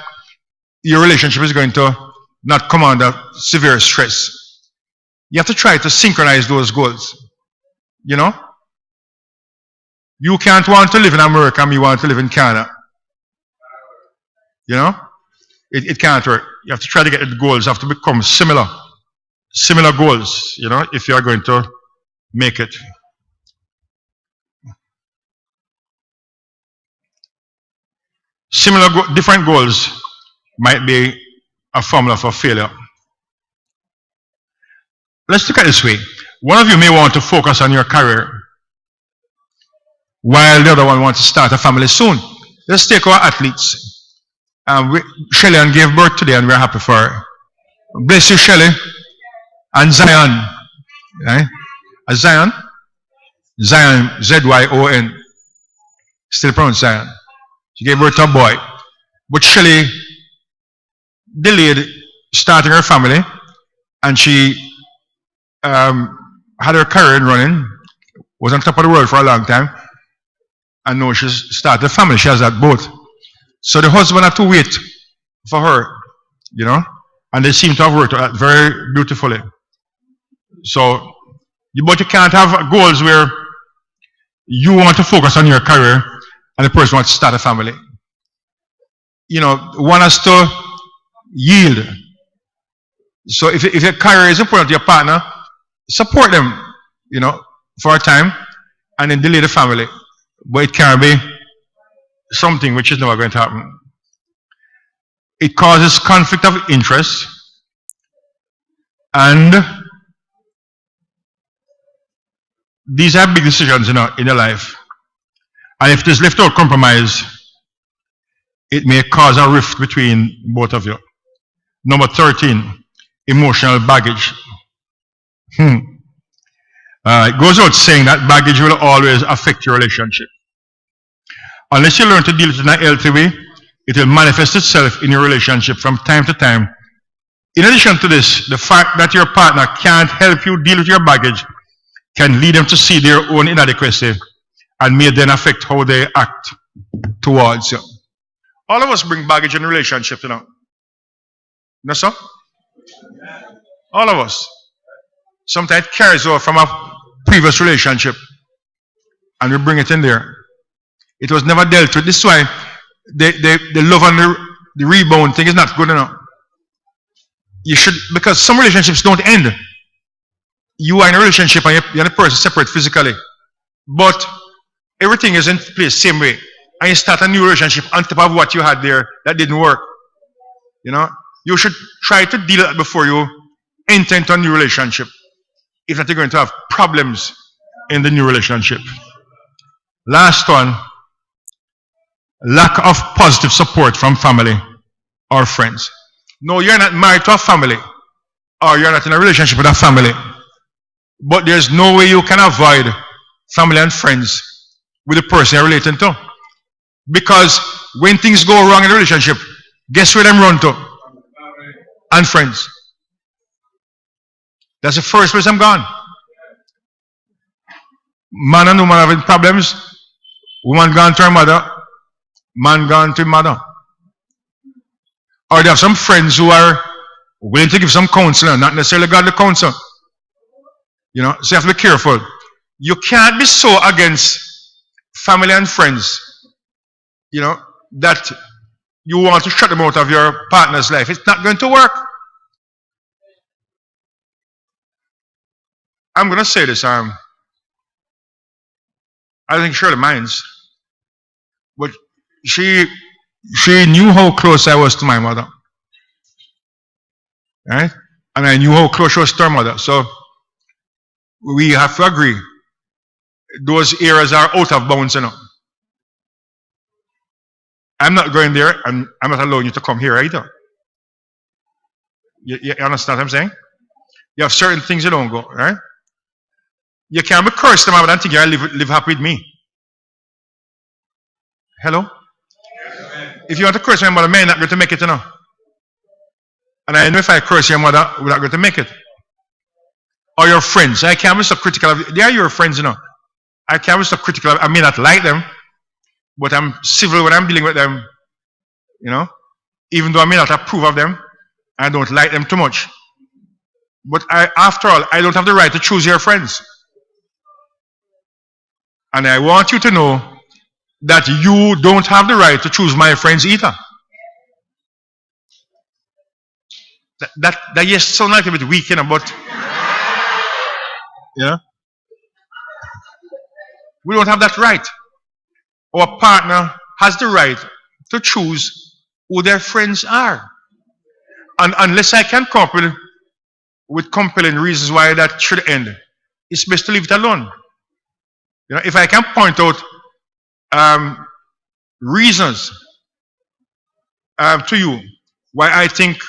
your relationship is going to not come under severe stress. You have to try to synchronize those goals. You know? You can't want to live in America and you want to live in Canada. You know? It can't work. You have to try to get the goals have to become similar. Similar goals, you know, if you are going to make it. Different goals might be a formula for failure. Let's look at it this way. One of you may want to focus on your career, while the other one wants to start a family soon. Let's take our athletes. Shelley gave birth today and we're happy for her. Bless you, Shelley. And Zion. Right? Zion? Zion, Z-Y-O-N. Still pronounced Zion. She gave birth to a boy. But Shelley delayed starting her family, and she had her career running, was on top of the world for a long time, and now she's started a family. She has that both. So the husband had to wait for her, you know, and they seem to have worked out very beautifully. So, but you can't have goals where you want to focus on your career and the person wants to start a family. You know, one has to yield. So if your career is important to your partner, support them, you know, for a time and then delay the family. But it can be something which is never going to happen. It causes conflict of interest, and these are big decisions in your life. And if it is left without compromise, it may cause a rift between both of you. Number 13, emotional baggage. It goes out saying that baggage will always affect your relationship. Unless you learn to deal with it in a healthy way, it will manifest itself in your relationship from time to time. In addition to this, the fact that your partner can't help you deal with your baggage can lead them to see their own inadequacy and may then affect how they act towards you. All of us bring baggage in relationships, you know. No, sir? All of us. Sometimes it carries over from a previous relationship and we bring it in there. It was never dealt with. This is why the love and the rebound thing is not good enough. You should, because some relationships don't end. You are in a relationship and you're the person separate physically. But everything is in place same way. And you start a new relationship on top of what you had there that didn't work. You know? You should try to deal with that before you enter into a new relationship. If not, you're going to have problems in the new relationship. Last one. Lack of positive support from family or friends. No, you're not married to a family, or you're not in a relationship with a family. But there's no way you can avoid family and friends with the person you're relating to. Because when things go wrong in a relationship, guess where them run to? And friends. That's the first place I'm gone. Man and woman having problems, woman gone to her mother, man gone to mother. Or they have some friends who are willing to give some counsel, not necessarily godly counsel. So you have to be careful. You can't be so against family and friends, that you want to shut them out of your partner's life. It's not going to work. I'm going to say this. I think Shirley minds, but she knew how close I was to my mother, right? And I knew how close she was to her mother. So we have to agree. Those areas are out of bounds, I'm not going there, and I'm not allowing you to come here either. You understand what I'm saying? You have certain things you don't go, right? You can't be cursed them out and think you live happy with me. Hello? If you want to curse my mother, man, not going to make it, And I know if I curse your mother, we're not going to make it. Or your friends. I can't be so critical of. They are your friends, I can't be so critical of. I may not like them, but I'm civil when I'm dealing with them, Even though I may not approve of them, I don't like them too much. But after all, I don't have the right to choose your friends. And I want you to know that you don't have the right to choose my friends either. That yes, sound like a bit weak, but we don't have that right. Our partner has the right to choose who their friends are. And unless I can come up with compelling reasons why that should end, it's best to leave it alone. If I can point out reasons to you why I think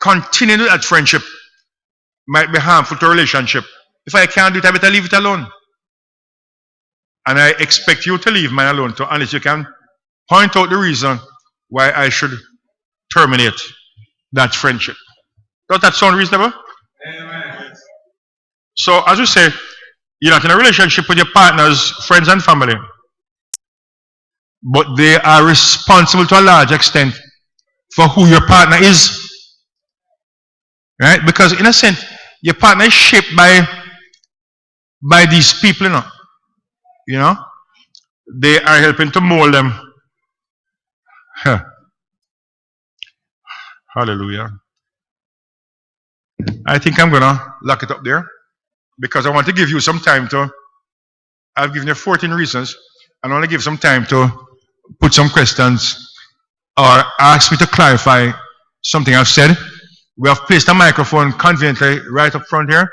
continuing that friendship might be harmful to a relationship, if I can't do it, I better leave it alone. And I expect you to leave mine alone too, unless you can point out the reason why I should terminate that friendship. Does that sound reasonable? Amen. So, as we say, you're not in a relationship with your partners, friends, and family, but they are responsible to a large extent for who your partner is. Right? Because, in a sense, your partner is shaped by these people, They are helping to mold them. Hallelujah. I think I'm going to lock it up there because I want to give you some time I've given you 14 reasons, and I want to give some time to put some questions or ask me to clarify something I've said. We have placed a microphone conveniently right up front here.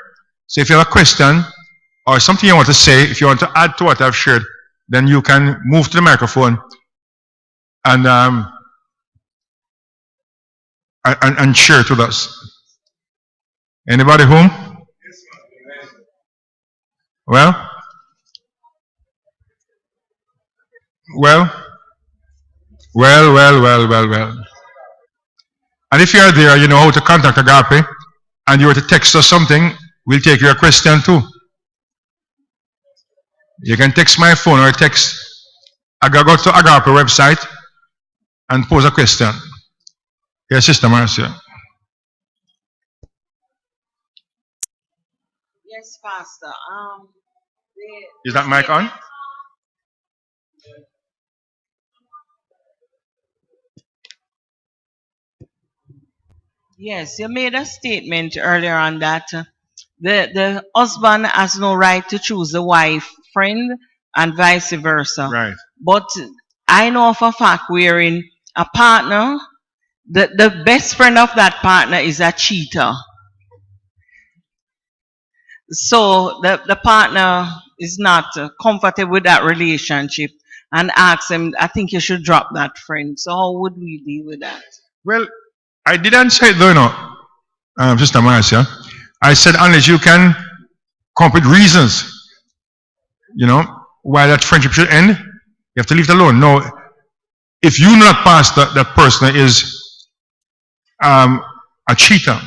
So if you have a question or something you want to say, if you want to add to what I've shared, then you can move to the microphone and share it with us. Anybody home? Well. And if you are there, you know how to contact Agape, and you were to text us something, we'll take your question too. You can text my phone or text. Go to Agape website and pose a question. Yes, Sister Marcia. Yes, Pastor. Is that mic on? Yes, you made a statement earlier on that the husband has no right to choose the wife friend and vice versa. Right. But I know of a fact wherein a partner, the best friend of that partner is a cheater. So the partner is not comfortable with that relationship and asks him, I think you should drop that friend. So how would we deal with that? Well, I didn't say it though, Sister Marcia. I said unless you can come up with reasons, why that friendship should end, you have to leave it alone. No, if you not pass that person is a cheater,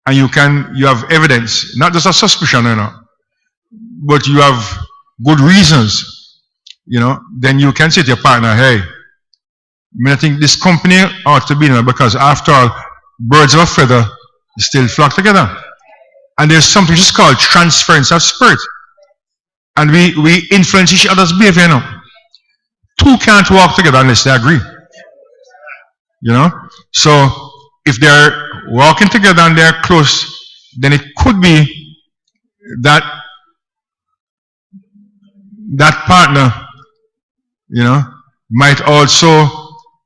and you have evidence, not just a suspicion, but you have good reasons, then you can say to your partner, hey, I think this company ought to be in, because after all, birds of a feather still flock together. And there's something just called transference of spirit. And we influence each other's behavior, Two can't walk together unless they agree. So if they're walking together and they're close, then it could be that partner, might also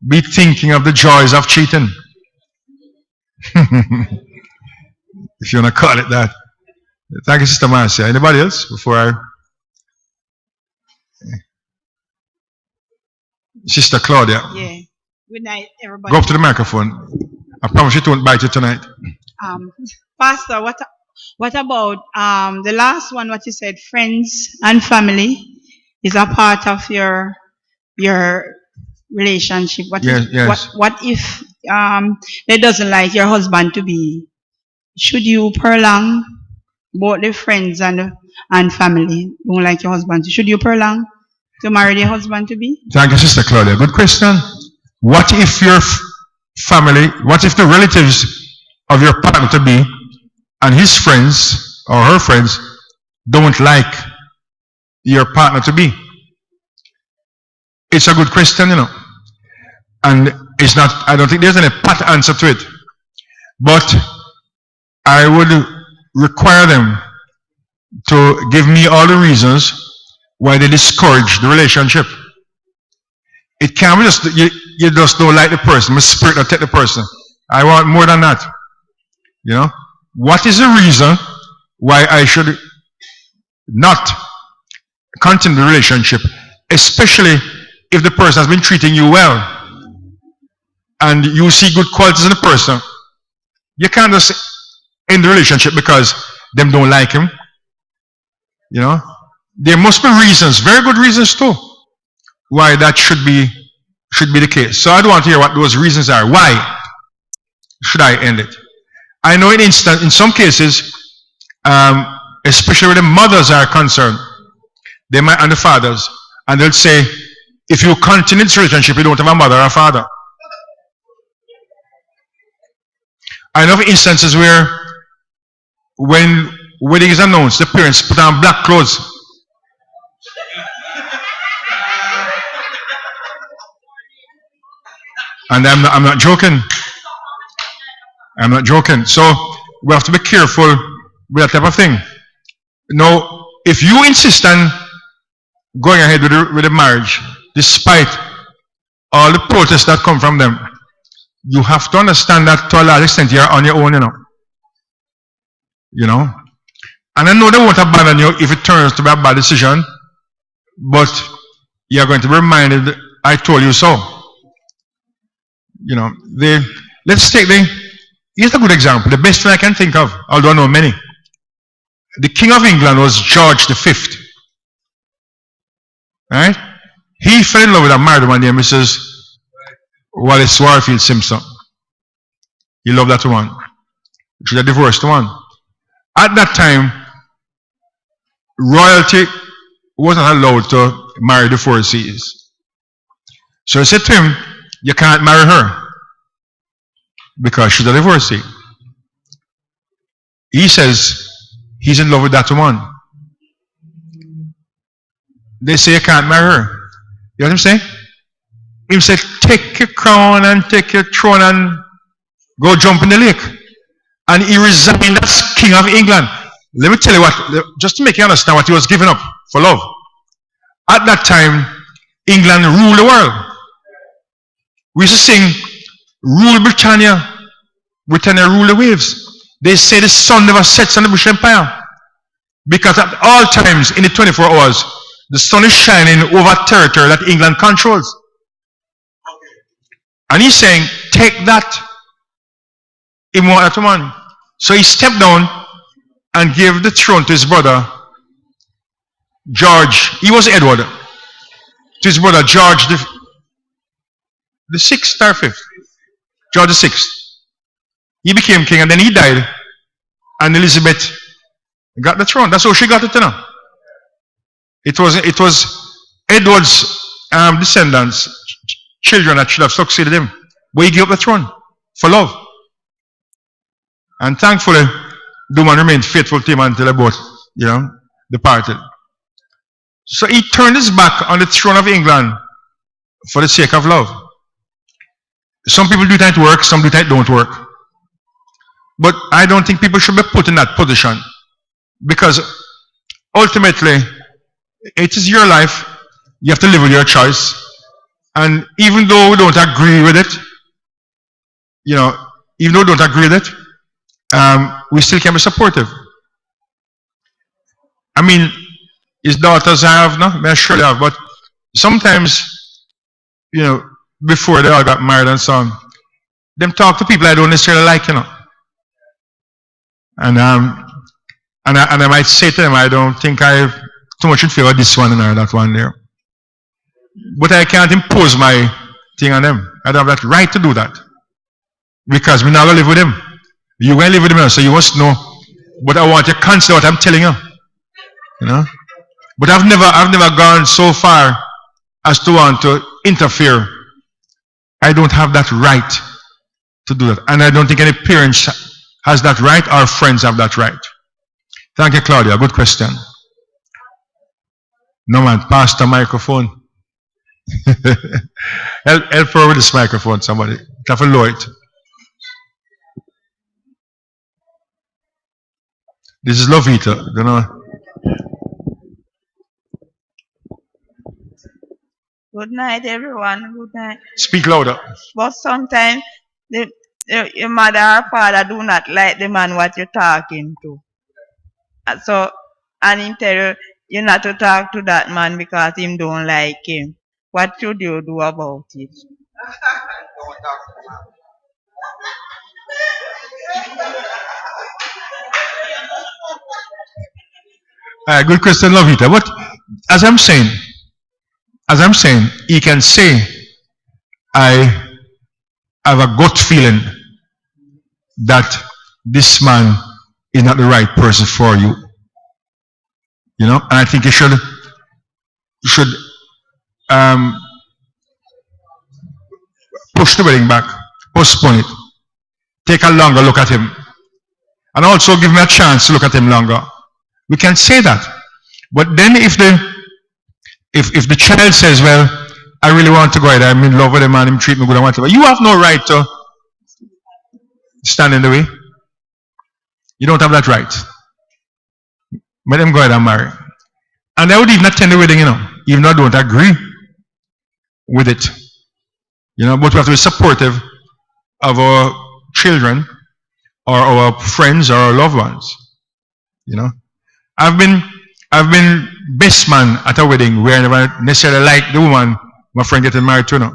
be thinking of the joys of cheating. If you want to call it that. Thank you, Sister Marcia. Anybody else before I? Sister Claudia. Yeah. Good night, everybody. Go up to the microphone. I promise you won't bite you tonight. Pastor, what about the last one? What you said, friends and family is a part of your relationship. What if they doesn't like your husband to be? Should you prolong both the friends and family don't like your husband? Should you prolong to marry the husband to be? Thank you, Sister Claudia. Good question. What if your family, what if the relatives of your partner to be and his friends or her friends don't like your partner to be? It's a good question, and it's not, I don't think there's any pat answer to it, but I would require them to give me all the reasons why they discourage the relationship. It can't be just you just don't like the person, my spirit will take the person. I want more than that. What is the reason why I should not continue the relationship, especially if the person has been treating you well and you see good qualities in the person? You can't just end the relationship because them don't like him. There must be reasons, very good reasons too, why that should be the case. So I don't want to hear what those reasons are. Why should I end it? I know in some cases, especially where the mothers are concerned, they might, and the fathers, and they'll say, if you continue this relationship, you don't have a mother or a father. I know of instances where when wedding is announced, the parents put on black clothes. And I'm not joking. I'm not joking. So we have to be careful with that type of thing. Now, if you insist on going ahead with the marriage, despite all the protests that come from them, you have to understand that to a large extent you are on your own, And I know they won't abandon you if it turns to be a bad decision, but you are going to be reminded, I told you so. Here's a good example, the best thing I can think of, although I know many. The King of England was George V. Right? He fell in love with a married woman named Mrs. Wallace Warfield Simpson. He loved that woman. She had divorced the one. At that time, royalty wasn't allowed to marry the four seas. So he said to him, you can't marry her because she's a divorcee. He says he's in love with that woman. They say you can't marry her. You know what I'm saying? He said, take your crown and take your throne and go jump in the lake. And he resigned as King of England. Let me tell you what, just to make you understand what he was giving up for love. At that time, England ruled the world. We used to sing, rule Britannia, Britannia rule the waves. They say the sun never sets on the British Empire. Because at all times in the 24 hours, the sun is shining over territory that England controls. And he's saying, take that. He wanted that woman. So he stepped down and gave the throne to his brother, George. He was Edward. To his brother, George the 6th or 5th. George the 6th. He became king and then he died. And Elizabeth got the throne. That's how she got it, It was Edward's descendants, children that should have succeeded him. But he gave up the throne for love. And thankfully, the woman remained faithful to him until they both, departed. So he turned his back on the throne of England for the sake of love. Some people do that work, some do that don't work. But I don't think people should be put in that position, because ultimately it is your life. You have to live with your choice. And even though we don't agree with it, even though we don't agree with it, we still can be supportive. I mean, his daughters have, no? I surely have, but sometimes, before they all got married and so on, them talk to people I don't necessarily like, And I might say to them, I don't think I have too much in favor of this one or that one there. But I can't impose my thing on them. I don't have that right to do that. Because we're not going to live with them. You're going to live with them, so you must know. But I want you to consider what I'm telling you. But I've never gone so far as to want to interfere. I don't have that right to do that. And I don't think any parents has that right, or friends have that right. Thank you, Claudia. Good question. No man, pass the microphone. help her with this microphone, somebody. For Lloyd. This is Lovita, Good night, everyone. Good night. Speak louder. But sometimes your mother or father do not like the man what you're talking to. And him tell you not to talk to that man because him don't like him. What should you do about it? Good question, Lovita. But as I'm saying, he can say, I have a gut feeling that this man is not the right person for you. And I think you should push the wedding back, postpone it, take a longer look at him, and also give him a chance to look at him longer. We can say that. But then if the child says, well, I really want to go ahead, I'm in love with him and him treat me good and whatever, you have no right to stand in the way. You don't have that right. Let them go ahead and marry. And I would even attend the wedding, even though I don't agree with it. But we have to be supportive of our children or our friends or our loved ones. I've been best man at a wedding where I never necessarily liked the woman my friend getting married to now.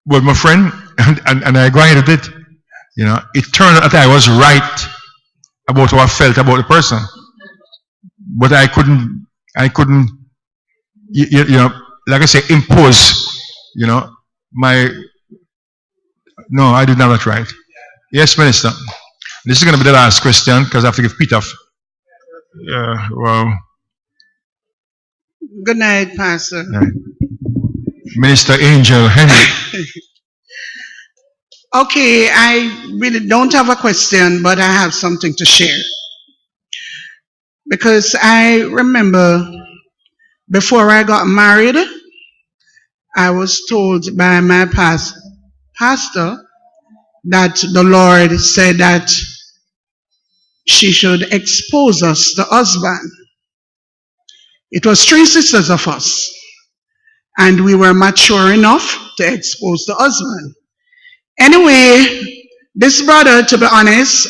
But my friend, and I go ahead with it, it turned out that I was right about how I felt about the person. But I couldn't, like I say, impose, no, I didn't have that right. Yes, Minister. This is going to be the last question because I have to give Peter. Well. Good night, Pastor. Minister Angel Henry. Okay, I really don't have a question, but I have something to share. Because I remember before I got married, I was told by my pastor that the Lord said that she should expose us, the husband. It was 3 sisters of us, and we were mature enough to expose the husband. Anyway, this brother, to be honest,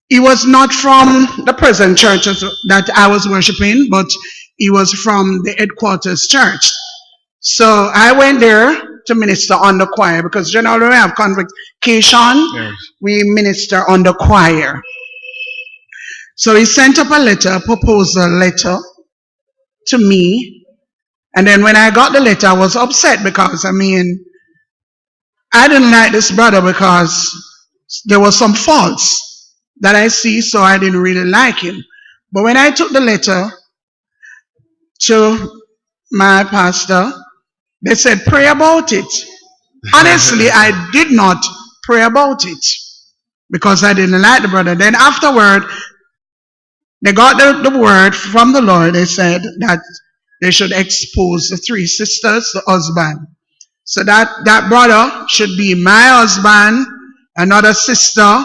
he was not from the present church that I was worshiping, but he was from the headquarters church. So I went there to minister on the choir, because generally when we have convocation, yes, we minister on the choir. So he sent up a proposal letter to me, and then when I got the letter, I was upset because, I didn't like this brother because there were some faults that I see, so I didn't really like him. But when I took the letter to my pastor, they said, pray about it. Honestly, I did not pray about it because I didn't like the brother. Then afterward, they got the word from the Lord. They said that they should expose the 3 sisters, the husband. So that brother should be my husband, another sister,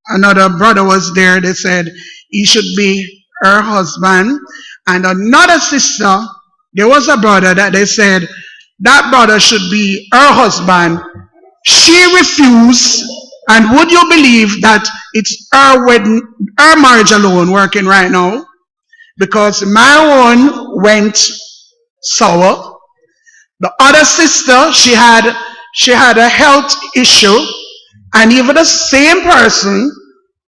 another brother was there. They said he should be her husband. And another sister, there was a brother that they said that brother should be her husband. She refused. And would you believe that it's her wedding, her marriage alone working right now? Because my one went sour. The other sister, she had a health issue, and even the same person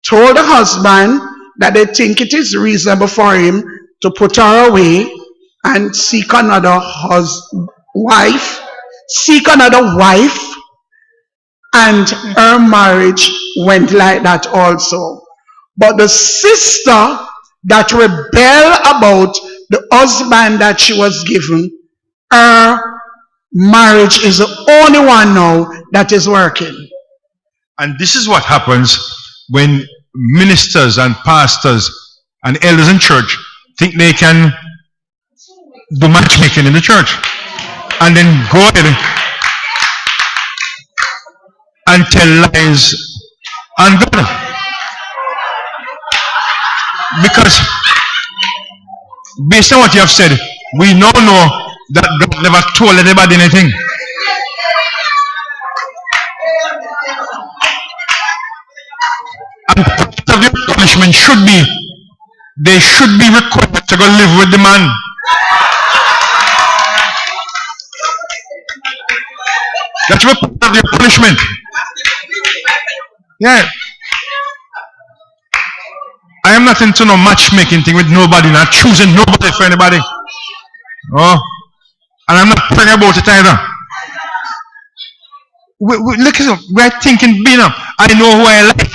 told the husband that they think it is reasonable for him to put her away and seek another wife, and her marriage went like that also. But the sister that rebelled about the husband that she was given, her marriage is the only one now that is working. And this is what happens when ministers and pastors and elders in church think they can do matchmaking in the church and then go ahead and tell lies on God. Because based on what you have said, we now know that God never told anybody anything. And part of their punishment should be, they should be required to go live with the man. That's what part of their punishment. Yeah. I am not into no matchmaking thing with nobody, not choosing nobody for anybody. Oh. And I'm not praying about it either. Look at it. We're thinking, I know who I like.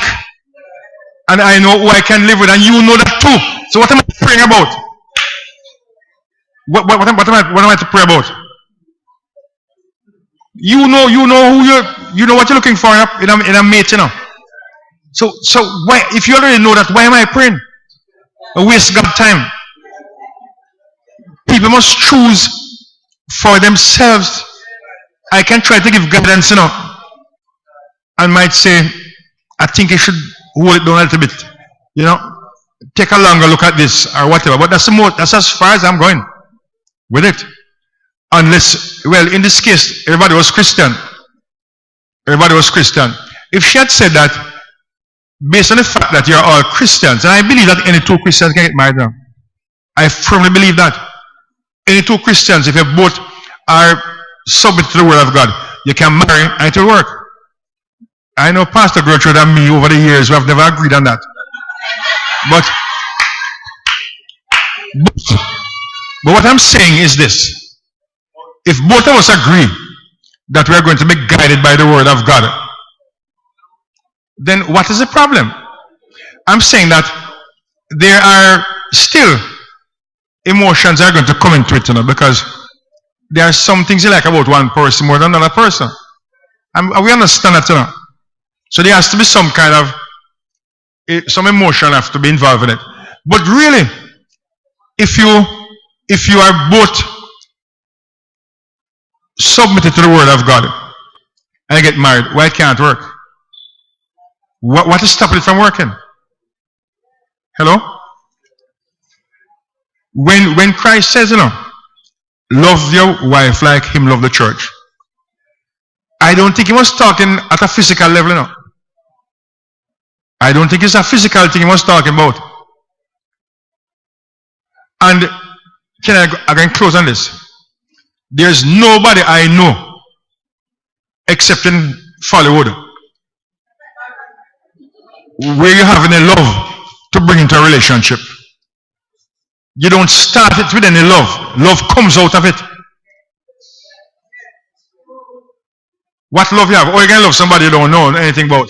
And I know who I can live with. And you know that too. So what am I praying about? What am I to pray about? You know who you know what you're looking for in a mate, you know. So why, if you already know that, why am I praying? A waste of time. People must choose for themselves. I can try to give guidance, you know, and might say, I think you should hold it down a little bit, you know, take a longer look at this or whatever. But that's as far as I'm going with it. Unless, well, in this case, everybody was Christian. Everybody was Christian. If she had said that, based on the fact that you're all Christians, and I believe that any 2 Christians can get married now. I firmly believe that. Any 2 Christians, if you both are submit to the word of God, you can marry and it will work. I know Pastor Gertrude and me over the years, we have never agreed on that. But what I'm saying is this. If both of us agree that we are going to be guided by the word of God, then what is the problem? I'm saying that there are still emotions are going to come into it, you know, because there are some things you like about one person more than another person. And we understand that, you know. So there has to be some kind of, some emotion have to be involved in it. But really, if you are both submitted to the word of God and get married, why it can't work? What is stopping it from working? Hello? When Christ says, you know, love your wife like him loved the church, I don't think he was talking at a physical level, you know. I don't think it's a physical thing he was talking about. And can I can close on this? There's nobody I know except in Follywood where you have any love to bring into a relationship. You don't start it with any love. Love comes out of it. What love you have? Or you can love somebody you don't know anything about.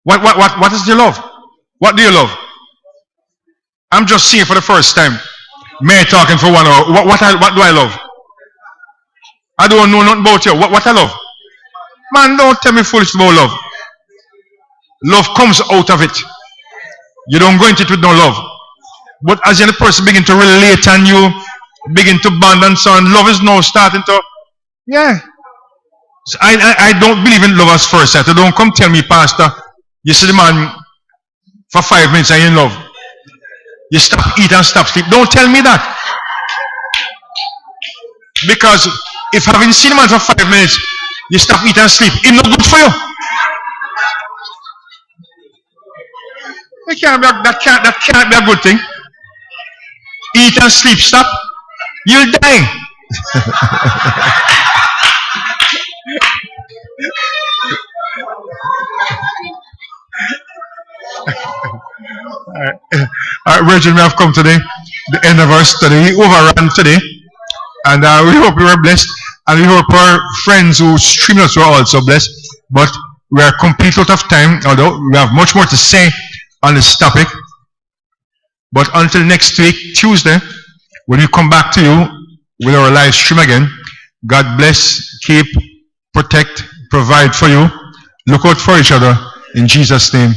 What is the love? What do you love? I'm just seeing for the first time. Me talking for 1 hour. What do I love? I don't know nothing about you. What I love? Man, don't tell me foolish about love. Love comes out of it. You don't go into it with no love. But as the person begin to relate and you begin to bond and so on, love is now starting to, yeah. So I don't believe in love as first sight. So don't come tell me, Pastor, you see the man for 5 minutes and you're in love. You stop eat and stop sleep. Don't tell me that. Because if having seen the man for 5 minutes, you stop eat and sleep, it's not good for you. That can't be a good thing. Eat and sleep, stop. You'll die. All right, Virgin, we have come to the end of our study. We overran today. And we hope you were blessed. And we hope our friends who streamed us were also blessed. But we are complete out of time, although we have much more to say on this topic. But until next week, Tuesday, when we come back to you with our live stream again, God bless, keep, protect, provide for you. Look out for each other. In Jesus' name.